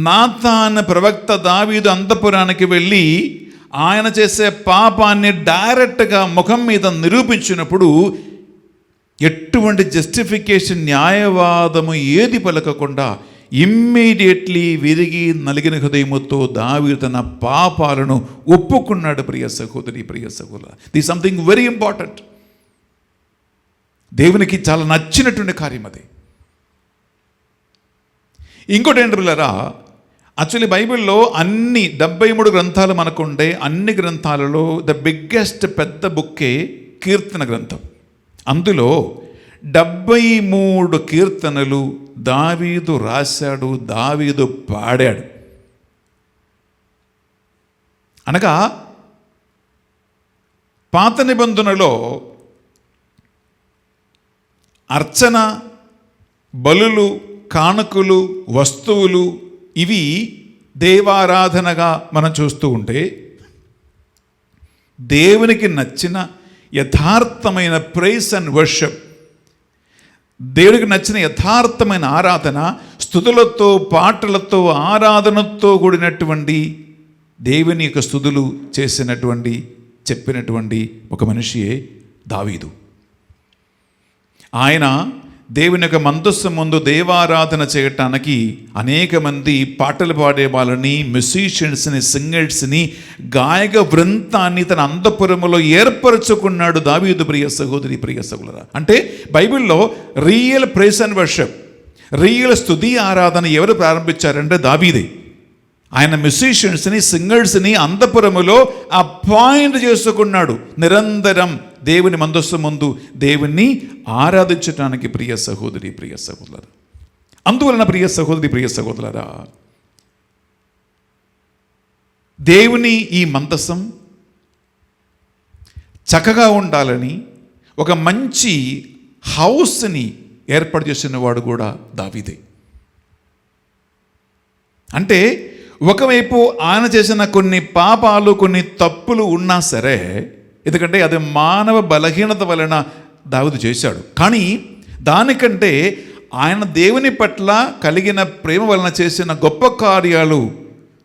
నాతాన్ ప్రవక్త దావీదు అంతఃపురానికి వెళ్ళి ఆయన చేసే పాపాన్ని డైరెక్ట్గా ముఖం మీద నిరూపించినప్పుడు ఎటువంటి జస్టిఫికేషన్, న్యాయవాదము ఏది పలకకుండా ఇమ్మీడియట్లీ విరిగి నలిగిన హృదయముతో దావీదు తన పాపాలను ఒప్పుకున్నాడు. ప్రియ సహోదరి, ప్రియ సహోదర, దిస్ సంథింగ్ వెరీ ఇంపార్టెంట్. దేవునికి చాలా నచ్చినటువంటి కార్యం అది. ఇంకోటి ఏంటి పిల్లరా, యాక్చువల్లీ బైబిల్లో అన్ని 73 గ్రంథాలు మనకుండే, అన్ని గ్రంథాలలో ద బిగ్గెస్ట్ పెద్ద బుక్కే కీర్తన గ్రంథం. అందులో 73 కీర్తనలు దావీదు రాశాడు, దావీదు పాడాడు. అనగా పాత నిబంధనలో అర్చన, బలులు, కానుకలు, వస్తువులు ఇవి దేవారాధనగా మనం చూస్తూ ఉంటే, దేవునికి నచ్చిన యథార్థమైన ప్రైజ్ అండ్ వర్షిప్, దేవుడికి నచ్చిన యథార్థమైన ఆరాధన, స్తుతులతో, పాటలతో, ఆరాధనతో కూడినటువంటి దేవుని యొక్క స్తుతులు చేసినటువంటి, చెప్పినటువంటి ఒక మనిషియే దావీదు. ఆయన దేవుని యొక్క మందస్సు ముందు దేవారాధన చేయటానికి అనేక మంది పాటలు పాడే వాళ్ళని, మ్యూజిషియన్స్ని, సింగర్స్ని, గాయక వృందాన్ని తన అంతఃపురములో ఏర్పరచుకున్నాడు దావీదు. ప్రియ సహోదరి, ప్రియ సహోదరా, అంటే బైబిల్లో real praise and worship, real స్తుతి ఆరాధన ఎవరు ప్రారంభించారంటే దావీదే. ఆయన మ్యూజిషియన్స్ని, సింగర్స్ని అంతఃపురములో అపాయింట్ చేసుకున్నాడు, నిరంతరం దేవుని మందస్సు ముందు దేవుణ్ణి ఆరాధించటానికి. ప్రియ సహోదరి, ప్రియ సహోదరులారా, అందువలన ప్రియ సహోదరి, ప్రియ సహోదరులారా, దేవుని ఈ మందసం చక్కగా ఉండాలని ఒక మంచి హౌస్ని ఏర్పాటు చేసిన వాడు కూడా దావీదే. అంటే ఒకవైపు ఆయన చేసిన కొన్ని పాపాలు, కొన్ని తప్పులు ఉన్నా సరే, ఎందుకంటే అది మానవ బలహీనత వలన దావీదు చేశాడు, కానీ దానికంటే ఆయన దేవుని పట్ల కలిగిన ప్రేమ వలన చేసిన గొప్ప కార్యాలు,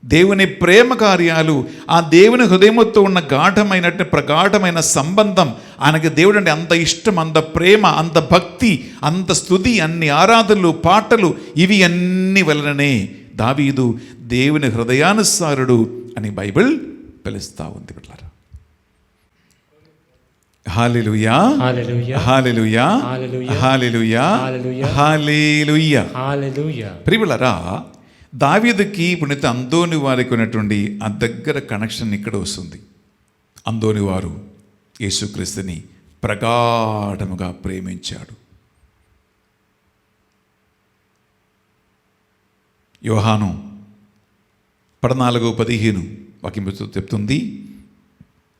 దేవుని ప్రేమ కార్యాలు, ఆ దేవుని హృదయంతో ఉన్న ప్రగాఢమైన సంబంధం, ఆయనకి దేవుడు అంటే అంత ఇష్టం, అంత ప్రేమ, అంత భక్తి, అంత స్తుతి, అన్ని ఆరాధనలు, పాటలు, ఇవి అన్ని వలననే దావీదు దేవుని హృదయానుసారుడు అని బైబిల్ పిలుస్తూ ఉంది. బిడ్డలారా, హల్లెలూయా, హల్లెలూయా, హల్లెలూయా, హల్లెలూయా, హల్లెలూయా, హల్లెలూయా, హల్లెలూయా. హల్లెలూయా. ప్రియములారా, దావీదుకి పునీత అందోని వారికి ఉన్నటువంటి ఆ దగ్గర కనెక్షన్ ఇక్కడ వస్తుంది. అందోని వారు యేసుక్రీస్తుని ప్రగాఢముగా ప్రేమించాడు. యోహాను 14:15 వాక్యం చెప్తుంది,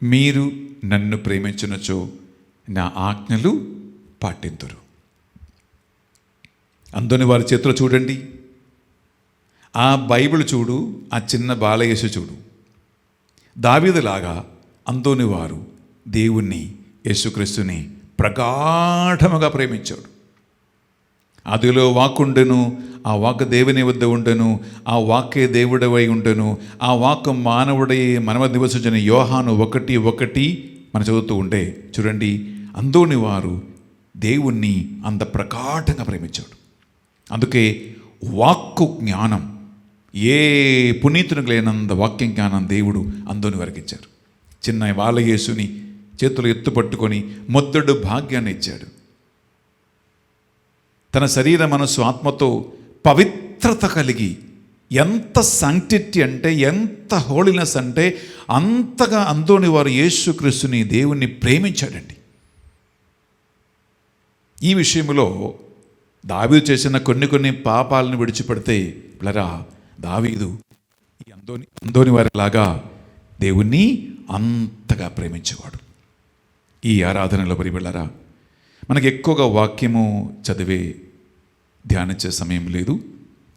మీరు నన్ను ప్రేమించునచో నా ఆజ్ఞలు పాటింతురు. అందోని వారి చేతిలో చూడండి, ఆ బైబిల్ చూడు, ఆ చిన్న బాలయేసు చూడు. దావీదులాగా అందోని వారు దేవుణ్ణి, యేసుక్రీస్తుని ప్రగాఢముగా ప్రేమించాడు. ఆదిలో వాక్కుండెను, ఆ వాక్ దేవుని వద్ద ఉండెను, ఆ వాక్కే దేవుడవై ఉండెను, ఆ వాక్ మానవుడై మనవ నివసించిన యోహాను 1:1 మనం చదువుతూ ఉంటే చూడండి, అందోని వారు దేవుణ్ణి అంత ప్రగాఢంగా ప్రేమించాడు. అందుకే వాక్కు జ్ఞానం, ఏ పునీతునికి లేనంత వాక్య జ్ఞానం దేవుడు అందోని వారికి ఇచ్చారు. చిన్న బాలయేసుని చేతులు ఎత్తుపట్టుకొని మొద్దడు భాగ్యాన్ని ఇచ్చాడు. తన శరీర మనస్సు ఆత్మతో పవిత్రత కలిగి, ఎంత శాంక్టిటీ అంటే, ఎంత హోలీనెస్ అంటే, అంతగా అందోని వారు యేసుక్రీస్తుని, దేవుణ్ణి ప్రేమించాడండి. ఈ విషయంలో దావీదు చేసిన కొన్ని పాపాలను విడిచిపెడితే పిల్లరా, దావీదు ఈ అందోని వారిలాగా దేవుణ్ణి అంతగా ప్రేమించేవాడు. ఈ ఆరాధనలో పిల్లరా, మనకి ఎక్కువగా వాక్యము చదివే, ధ్యానించే సమయం లేదు,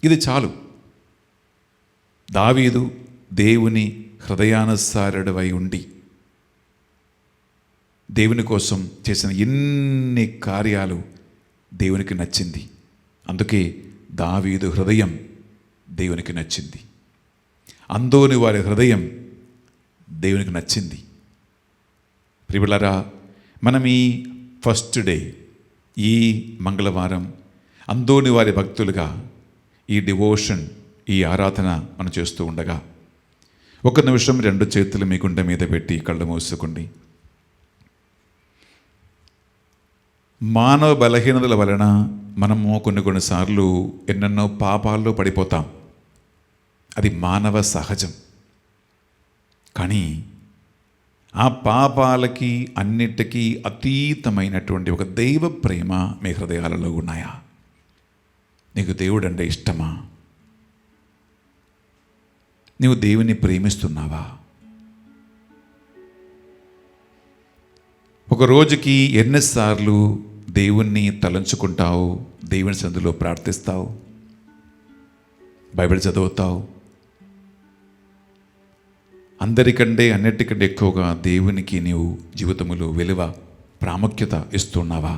ఇది చాలు. దావీదు దేవుని హృదయానుసారుడవై ఉండి దేవుని కోసం చేసిన ఎన్ని కార్యాలు దేవునికి నచ్చింది. అందుకే దావీదు హృదయం దేవునికి నచ్చింది. అందోని వారి హృదయం దేవునికి నచ్చింది. ప్రియులారా, మనం ఈ ఫస్ట్ డే, ఈ మంగళవారం అందోని వారి భక్తులుగా ఈ డివోషన్, ఈ ఆరాధన మనం చేస్తూ ఉండగా ఒక నిమిషం 2 చేతులు మీ గుండె మీద పెట్టి కళ్ళు మూసుకోండి. మానవ బలహీనతల వలన మనము కొన్నిసార్లు ఎన్నెన్నో పాపాల్లో పడిపోతాం. అది మానవ సహజం. కానీ ఆ పాపాలకి అన్నిటికీ అతీతమైనటువంటి ఒక దైవ ప్రేమ మీ హృదయాలలో ఉన్నాయా? నీకు దేవుడు అంటే ఇష్టమా? నీవు దేవుని ప్రేమిస్తున్నావా? ఒక రోజుకి ఎన్నిసార్లు దేవుణ్ణి తలంచుకుంటావు, దేవుని సన్నిధిలో ప్రార్థిస్తావు, బైబిల్ చదువుతావు? అందరికంటే అన్నిటికంటే ఎక్కువగా దేవునికి నీవు జీవితంలో విలువ, ప్రాముఖ్యత ఇస్తున్నావా?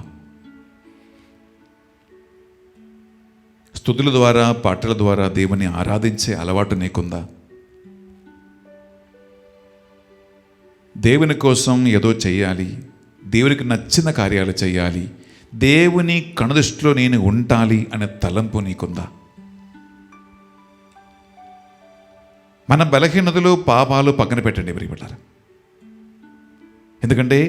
స్తుతుల ద్వారా, పాటల ద్వారా దేవుని ఆరాధించే అలవాటు నీకుందా? దేవుని కోసం ఏదో చేయాలి, దేవునికి నచ్చిన కార్యాలు చేయాలి, దేవుని కనుదృష్టిలో నేను ఉండాలి అనే తలంపు నీకుందా? మన బలహీనతలు, పాపాలు పక్కన పెట్టండి ప్రియబిడ్డలారా. ఎందుకంటే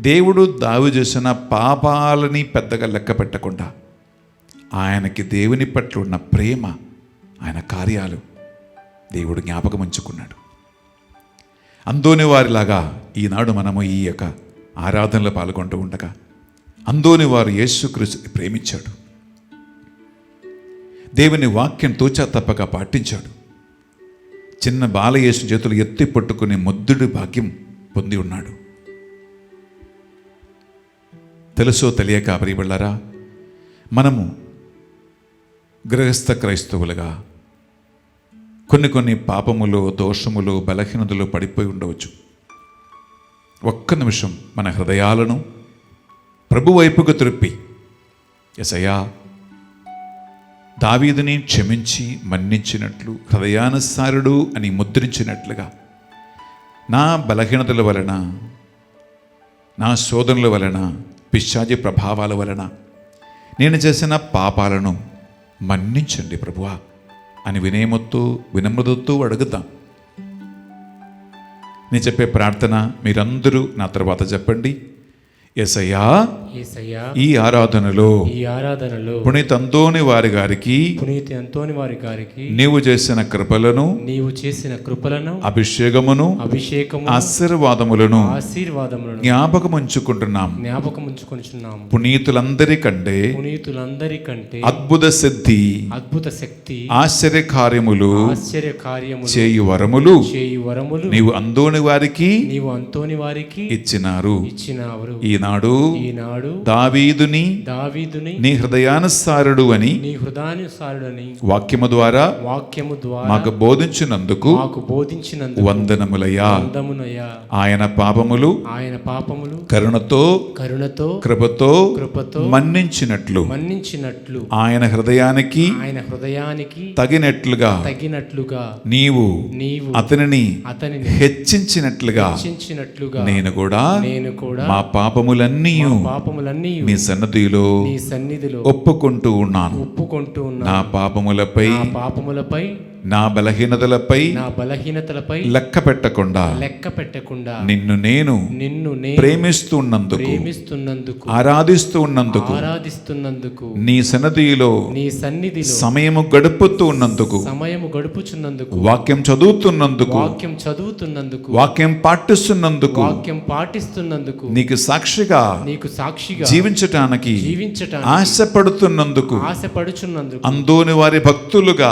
దేవుడు దావీదు చేసిన పాపాలని పెద్దగా లెక్క పెట్టకుండా ఆయనకి దేవుని పట్ల ఉన్న ప్రేమ, ఆయన కార్యాలు దేవుడు జ్ఞాపకం ఉంచుకున్నాడు. అందోని వారిలాగా ఈనాడు మనము ఈ యొక్క ఆరాధనలో పాల్గొంటూ ఉండగా అందోని వారు యేసుక్రీస్తుని ప్రేమించాడు. దేవుని వాక్యం తూచా తప్పక పాటించాడు. చిన్న బాలయేసు చేతులు ఎత్తి పట్టుకుని ముద్దుడి భాగ్యం పొంది ఉన్నాడు. తెలుసో తెలియక ప్రియబిడ్డలారా, మనము గృహస్థ క్రైస్తవులుగా కొన్ని పాపములు, దోషములు, బలహీనతలు పడిపోయి ఉండవచ్చు. ఒక్క నిమిషం మన హృదయాలను ప్రభు వైపుకు త్రిప్పి, యేసయ్యా, దావీదుని క్షమించి మన్నించినట్లు, హృదయానుసారుడు అని ముద్రించినట్లుగా నా బలహీనతల వలన, నా శోధనల వలన, పిశాచి ప్రభావాల వలన నేను చేసిన పాపాలను మన్నించండి ప్రభువా అని వినమ్రతతో అడుగుతాం. నేను చెప్పే ప్రార్థన మీరందరూ నా తర్వాత చెప్పండి. యేసయ్యా, ఈ ఆరాధనలో పునీత అంతోని వారి గారికి నీవు చేసిన కృపలను, అభిషేకమును, ఆశీర్వాదములను జ్ఞాపకముంచుకుంటున్నాం. పునీతులందరికంటే అద్భుత శక్తి, ఆశ్చర్య కార్యములు చేయు వరములు నీవు అంతోని వారికి ఇచ్చినారు. ఈనాడు దావీదుని నీ హృదయానుసారుడు అని వాక్యము ద్వారా మాకు బోధించినందుకు వందనములయ్యా. ఆయన పాపములు కరుణతో కృపతో మన్నించినట్లు ఆయన హృదయానికి తగినట్లుగా నీవు అతనిని హెచ్చించినట్లుగా నేను కూడా మా పాపములన్నీ నీ సన్నిధిలో ఒప్పుకుంటూ ఉన్నాను. నా పాపములపై, నా బలహీనతలపై లెక్క పెట్టకుండా నిన్ను నేను ప్రేమిస్తున్నందుకు, ఆరాధిస్తూ ఉన్నందుకు, నీ సన్నిధిలో సమయము గడుపుతూ ఉన్నందుకు, వాక్యం చదువుతున్నందుకు, వాక్యం పాటిస్తున్నందుకు, నీకు సాక్షిగా జీవించటానికి ఆశపడుతున్నందుకు, అంతోని వారి భక్తులుగా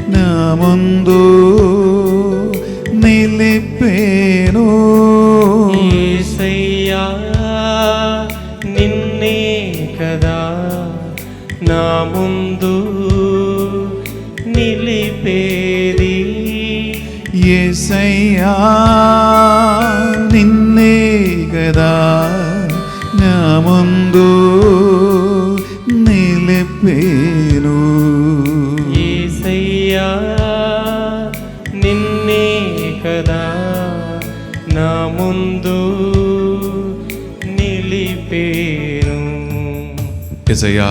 నిలిపేను. యేసయ్యా నిన్నే కదా నా ముందు నిలిపేది. యేసయ్యా నిన్నే కదా నా ముందు నిలిపేను. యేసయ్యా నిన్నే కదా నా ముందు నిలిపేను. యేసయ్యా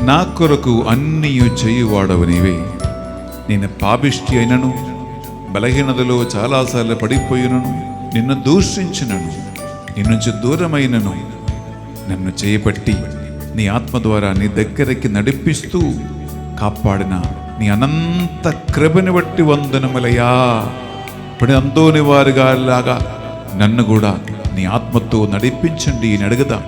నా కొరకు అన్నీ చేయువాడవు నీవే. నేను పాపిష్టి అయినను బలహీనతలో చాలాసార్లు పడిపోయినను నిన్ను దూషించినను నీ నుంచి దూరమైనను నన్ను చేయబట్టి నీ ఆత్మ ద్వారా నీ దగ్గరికి నడిపిస్తూ కాపాడిన నీ అనంత కృపని బట్టి వందనములయ్యా. ఇప్పుడు అంతోని వారుగా లాగా నన్ను కూడా నీ ఆత్మతో నడిపించండి అని అడుగుదాం.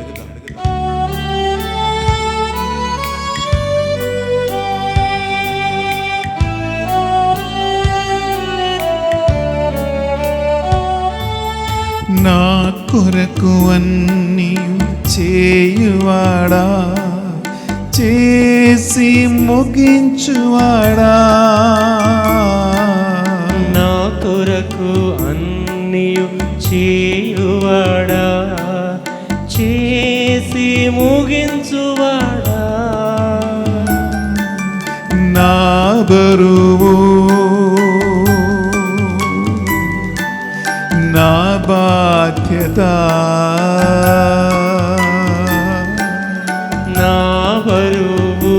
నా కొరకు అన్నీ చేయువాడా, చేసి ముగించువాడా. నా కొరకు అన్నీయు చేయువాడా, చేసి ముగించువాడా. నా బరువు నా బాధ్యత, నా బరువు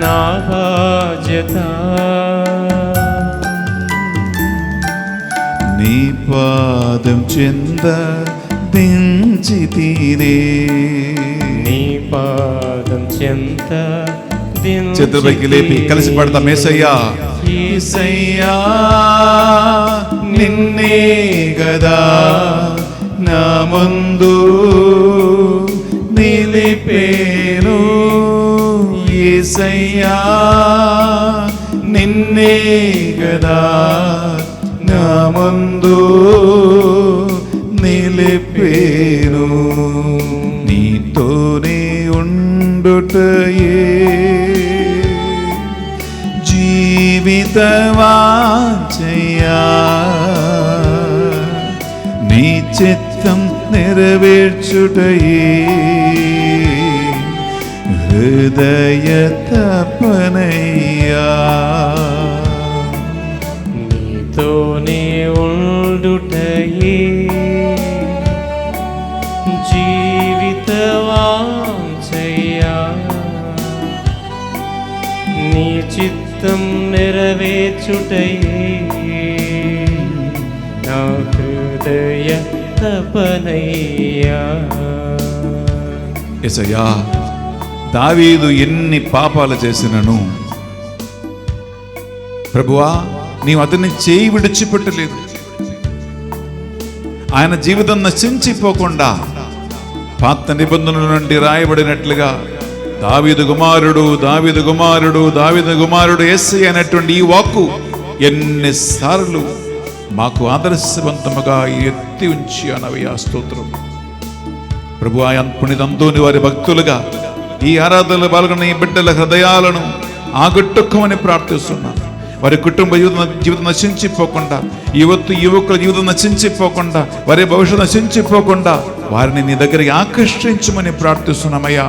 నా బాధ్యత. నీ పాదం చెంద దించితిరే. నీ పాదం చెంత చేతులపైకి లేపి కలిసి పడతాం. యేసయ్యా యేసయ్యా నిన్నే గదా నా ముందు నిలిపేను. యేసయ్యా నిన్నే గదా నా ముందు నిలిపేను. నీతోనే ఉండుటయే జీవితవాంఛయా. నీ చిత్తం నెరవేర్చుటయే హృదయ తపనయ్యా. నీతోనే ఉండుటయే జీవితవాంఛయా. నీ చిత్తం నెరవేర్చుటయే నా హృదయ తపనయ్యా. యేసయ్యా దావీదు ఎన్ని పాపాలు చేసినను ప్రభువా నీవు అతన్ని చేయి విడిచిపెట్టలేదు. ఆయన జీవితం నశించిపోకుండా పాత నిబంధనల నుండి రాయబడినట్లుగా దావీదు కుమారుడు దావీదు కుమారుడు దావీదు కుమారుడు యేసయ్య అనేటువంటి ఈ వాక్కు ఎన్నిసార్లు మాకు ఆదర్శవంతముగా ఎత్తి ఉంచి అనవయ్యా స్తోత్రం. ప్రభు ఆయన పుణితంతోని వారి భక్తులుగా ఈ ఆరాధనలో పాల్గొన్న ఈ బిడ్డల హృదయాలను ఆగట్టుకోమని ప్రార్థిస్తున్నాను. వారి కుటుంబ జీవితం నశించిపోకుండా, యువకుల జీవితం నశించిపోకుండా, వారి భవిష్యత్తు నశించిపోకుండా వారిని నీ దగ్గరికి ఆకర్షించమని ప్రార్థిస్తున్నామయ్యా.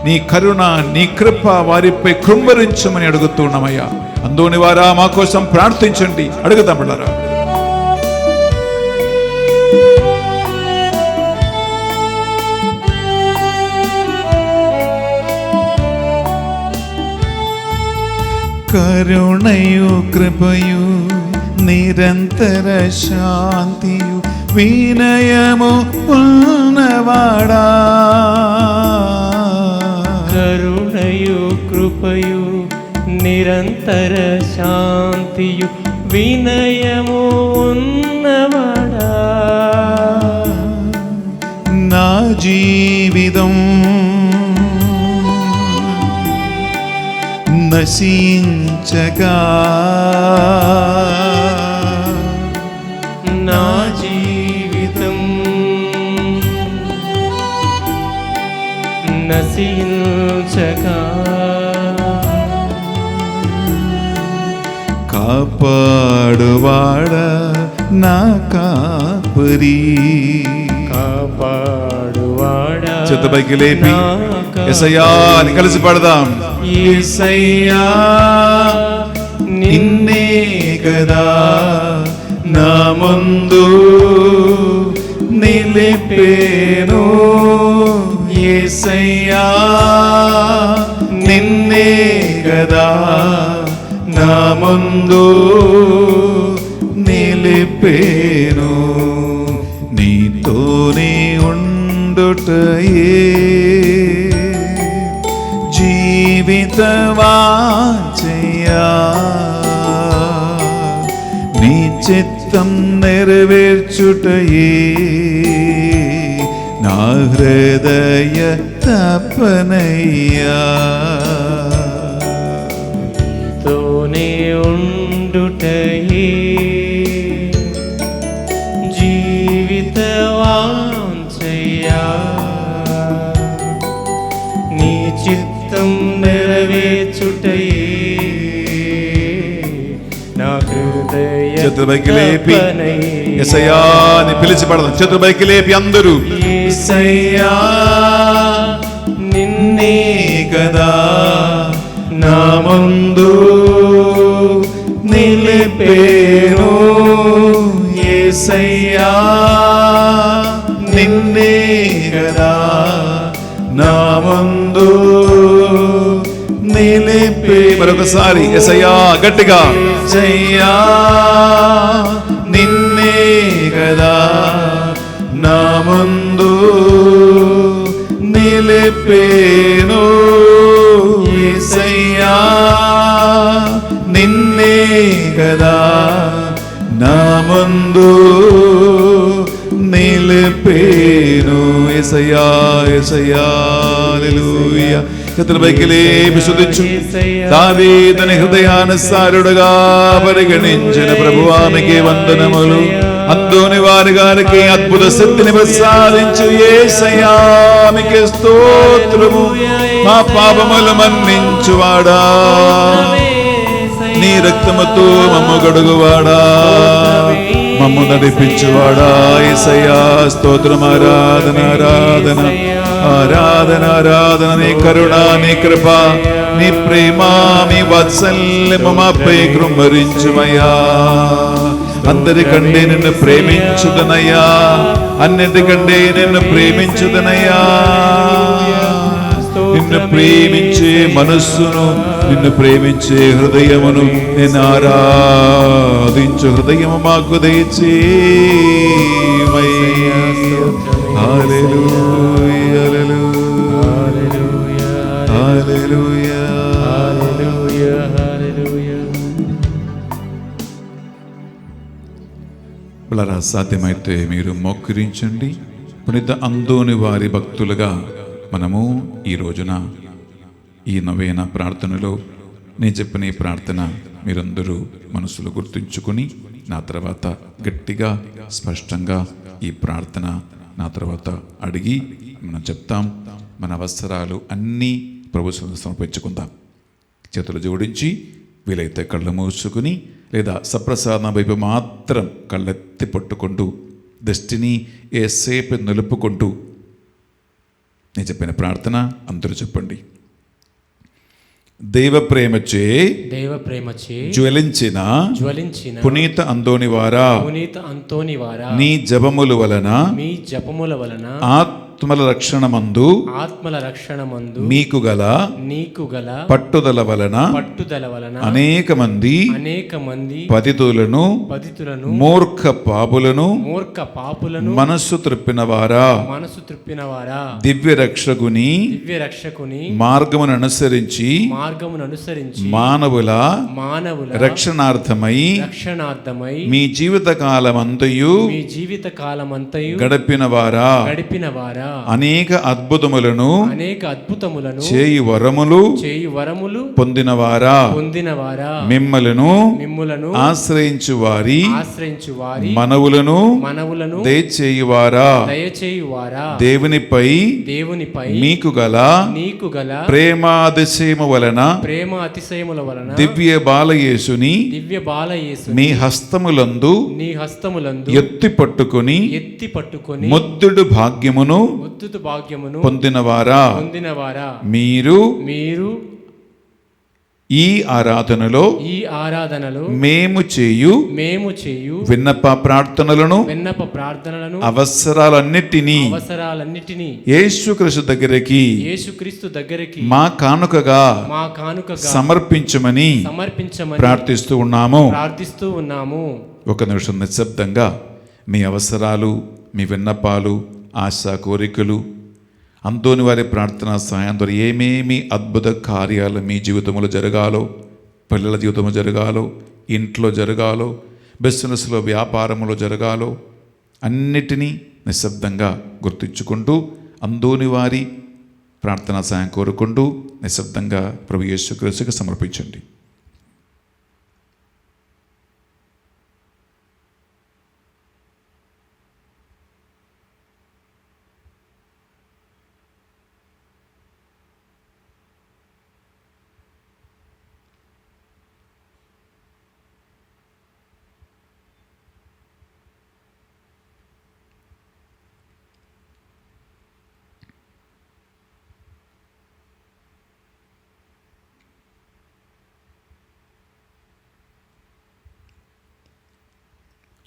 నీ కరుణ నీ కృప వారిపై కృంభరించమని అడుగుతున్నామయ్యా. అందుని వారా మా కోసం ప్రార్థించండి. అడుగుతాం బిడ్డలారా. కరుణయు కృపయు నిరంతర శాంతియు వినయము ఉన్నవాడా. కరుణయు కృపయు నిరంతర శాంతియు వినయము ఉన్నవాడా. నా జీవితం నశించిపోకుండా నశించగా నా జీవితం నశించగా కాపాడువాడ నా కాపరి. కాపాడువాడా చేత పైకి లేపి యేసయ్యా అని కలిసి పాడదాం. యేసయ్యా నిన్నే కదా నా ముందు నిలిపేను. యేసయ్యా నిన్నే కదా నా ముందు నిలిపేను. నీతోనే ఉండుటయే జీవిత వాంఛయా. నీ చిత్తం నెరవేర్చుటయే నా హృదయ తపనయ్యా. తోనే ఉండుటయే జీవిత వాంఛయా. నీ చిత్తం నెరవేర్చుటయే నా హృదయ చేతులు పైకి లేపి యేసయ్యా అని పిలిచి పడదాం. చేతులు పైకి లేపి అందరూ యేసయ్యా నిన్నే కదా నా ముందు నిలిపేను. యేసయ్యా నిన్నే కదా నా ముందు నిలిపే. మరొకసారి యేసయ్యా గట్టిగా. యేసయ్యా నిన్నే కదా నా ముందు నిలిపేను. యేసయ్యా నిన్నే కదా నా ముందు నిలిపేను. యేసయ్యా యేసయ్యా హల్లెలూయా. చేతుల పైకి లేపి స్తుతించు. దావీదుని హృదయానుసారుడుగా పరిగణించిన ప్రభువానికి వందనములు. అందోని వారి గారికి అద్భుత శక్తిని ప్రసాదించు యేసయ్యా మీకే స్తోత్రము. మా పాపములు మన్నించువాడా, నీ రక్తముతో మమ్ము గడుగువాడా, మమ్ము నడిపించువాడా. యేసయ్యా స్తోత్రం. ఆరాధన ఆరాధన ఆరాధన ఆరాధన. నీ కరుణ, నీ కృప, నీ ప్రేమ, నీ వాత్సల్యము మాపై కృంభరించుమయ్యా. అందరికంటే నిన్ను ప్రేమించుదనయ్యా, అన్నిటికంటే నిన్ను ప్రేమించుదనయ్యా. నిన్ను ప్రేమించే మనస్సును, నిన్ను ప్రేమించే హృదయమును నేను ఆరాధించు హృదయము మాకు దయచేయమయ్యా. హల్లెలూయా హల్లెలూయా హల్లెలూయా హల్లెలూయా హల్లెలూయా. పిల్లరా, సాధ్యమైతే మీరు మోకరించండి. పునీత అందోని వారి భక్తులుగా మనము ఈ రోజున ఈ నవేన ప్రార్థనలో నేను చెప్పిన ఈ ప్రార్థన మీరందరూ మనసులో గుర్తుంచుకొని నా తర్వాత గట్టిగా స్పష్టంగా ఈ ప్రార్థన నా తర్వాత అడిగి మనం చెప్తాం. మన అవసరాలు అన్నీ ప్రభుత్వం సమర్పించుకుందాం. చేతులు జోడించి వీలైతే కళ్ళు మూసుకుని లేదా సప్రసాదం వైపు మాత్రం కళ్ళెత్తి పట్టుకుంటూ దృష్టిని ఏసేపు నిలుపుకుంటూ నేను చెప్పిన ప్రార్థన అందరూ చెప్పండి. దైవ ప్రేమచే జ్వలించిన పునీత అందోని వారా, నీ జపముల వలన ఆత్మల రక్షణమందు నీకు గల పట్టుదల వలన అనేక మంది పతితులను మూర్ఖ పాపులను మనస్సు త్రిప్పిన వారా, దివ్య రక్షకుని మార్గమును అనుసరించి మానవుల రక్షణార్థమై మీ జీవిత కాలమంతయు గడిపిన వారా, అనేక అద్భుతములను అనేక అద్భుతములను చేయి వరములు పొందినవారా మిమ్మలను ఆశ్రయించు వారి మనవులను దయచేయువారా దేవునిపై మీకు గల ప్రేమాతిశయము వలన దివ్య బాలయేసుని మీ హస్తములందు ఎత్తి పట్టుకొని ముద్దుడు భాగ్యమును పొందినవారా మీరు ఈ ఆరాధనలో మేము చేయు విన్నప ప్రార్థనలను అవసరాలన్నిటినీ యేసుక్రీస్తు దగ్గరికి మా కానుకగా సమర్పించమని ప్రార్థిస్తూ ఉన్నాము. ఒక నిమిషం నిశ్శబ్దంగా మీ అవసరాలు, మీ విన్నపాలు, ఆశా కోరికలు, అంతోని వారి ప్రార్థనా సహాయం ద్వారా ఏమేమి అద్భుత కార్యాలు మీ జీవితంలో జరగాలో, పిల్లల జీవితంలో జరగాలో, ఇంట్లో జరగాలో, బిజినెస్లో వ్యాపారంలో జరగాలో అన్నిటినీ నిశ్శబ్దంగా గుర్తించుకుంటూ అంతోని వారి ప్రార్థనా సహాయం కోరుకుంటూ నిశ్శబ్దంగా ప్రభు యేసుక్రీస్తుకి సమర్పించండి.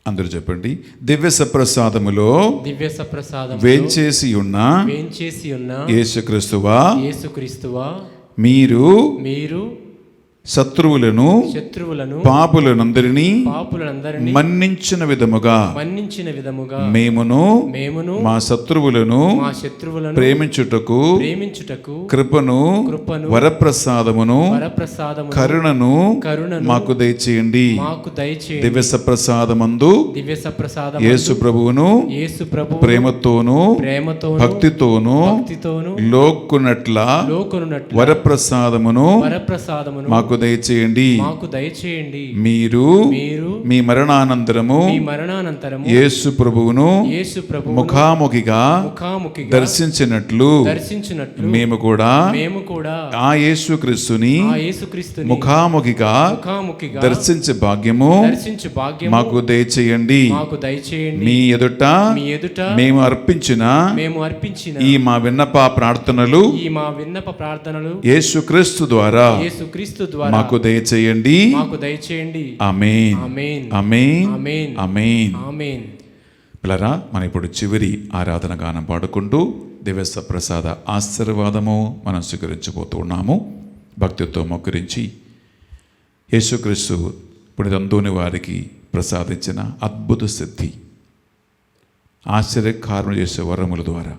అందరూ చెప్పండి. దివ్య సప్రసాదములో వేంచేసి ఉన్న యేసుక్రీస్తువా మీరు శత్రువులను పాపులనందరినీ మన్నించిన విధముగా మేమును మా శత్రువులను ప్రేమించుటకు కృపను వరప్రసాదమును కరుణను మాకు దయచేయండి. దివ్య సప్రసాదమందు యేసు ప్రభువును ప్రేమతోను భక్తితోను లోకునట్ల వరప్రసాదమును మాకు దయచేయండి. మీరు మీ మరణానంతరము యేసు ప్రభువును ముఖాముఖిగా దర్శించినట్లు మేము కూడా ఆ యేసుక్రీస్తుని ముఖాముఖిగా దర్శించే భాగ్యము మాకు దయచేయండి. మీ ఎదుట మేము అర్పించిన ఈ మా విన్నప ప్రార్థనలు యేసుక్రీస్తు ద్వారా మాకు దయచేయండి. ఆమేన్ ఆమేన్ ఆమేన్. పిల్లరా, మనం ఇప్పుడు చివరి ఆరాధన గానం పాడుకుంటూ దివ్య ప్రసాద ఆశీర్వాదము మనం స్వీకరించబోతూ ఉన్నాము. భక్తితో మొక్కరించి యేసుక్రీస్తు పుణితందోని వారికి ప్రసాదించిన అద్భుత సిద్ధి, ఆశ్చర్యకారణ చేసే వరముల ద్వారా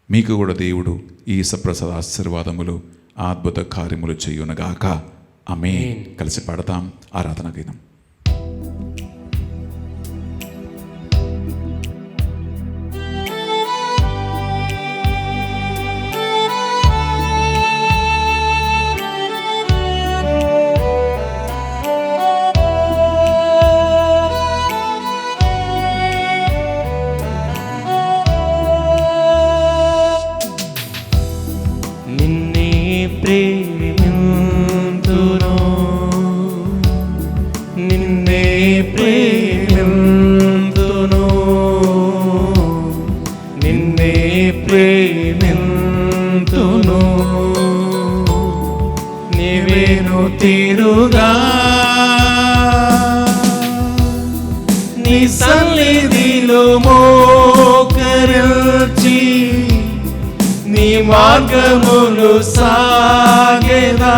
మీకు కూడా దేవుడు ఈ సప్రసాద ఆశీర్వాదములు, అద్భుత కార్యములు చేయునగాక. ఆమేన్. కలిసి పాడతాం ఆరాధన గీతం. తీరుగా నీ సన్నిధిలో మోకరించి నీ మార్గములు సాగేదా,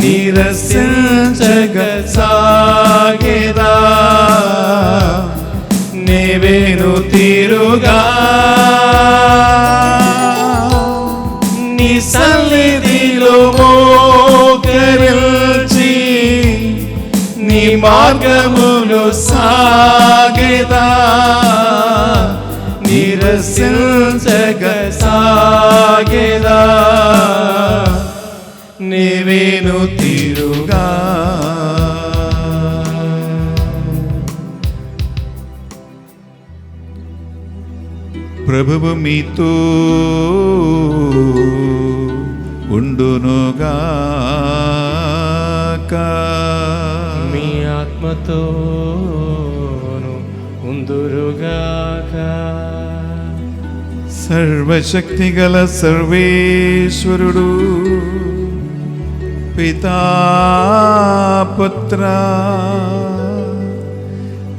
నిరసించగ సాగేదా, నీవేను తీరుగా నీ సన్నిధిలో మోకరించి నీ మార్గములు సాగేదా, నిరసించగ సాగేదా నీవేను తీరుగా. ప్రభువు మీతో ఉండునుగాక. మీ ఆత్మతోను ఉందురుగాక. సర్వశక్తి గల సర్వేశ్వరుడు పితా పుత్ర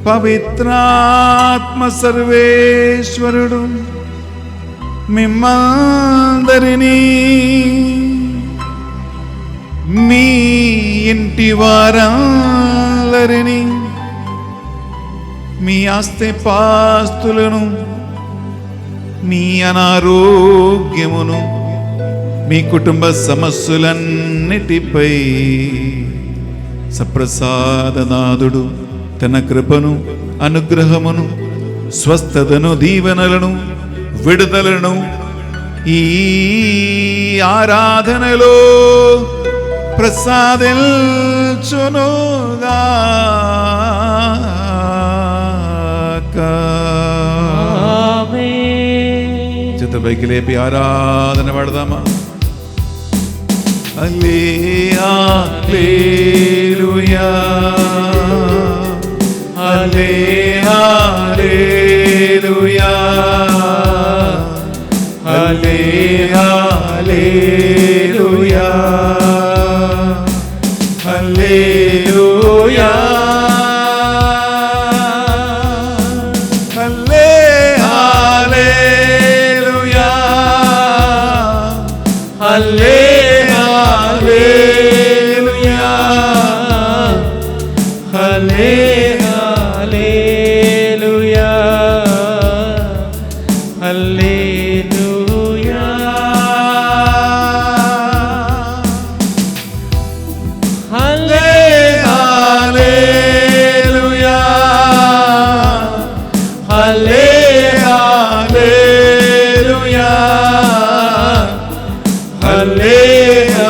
పవిత్రాత్మ సర్వేశ్వరుడు మిమ్మందరినీ మీ ఇంటి వారందరినీ మీ ఆస్తిపాస్తులను మీ అనారోగ్యమును మీ కుటుంబ సమస్యలన్నిటిపై సప్రసాదనాథుడు తన కృపను అనుగ్రహమును స్వస్థతను దీవెనలను విడుదలను ఈ ఆరాధనలో ప్రసాదించునుగాక. చేత పైకి లేపి ఆరాధన పడదామా? హల్లెలూయా హల్లెలూయా హల్లెలూయా హల్లెలూయా హల్లెలూయా హల్లెలూయా హల్లెలూయా హల్లెలూయా. హల్లెలూయా హల్లెలూయా హల్లెలూయా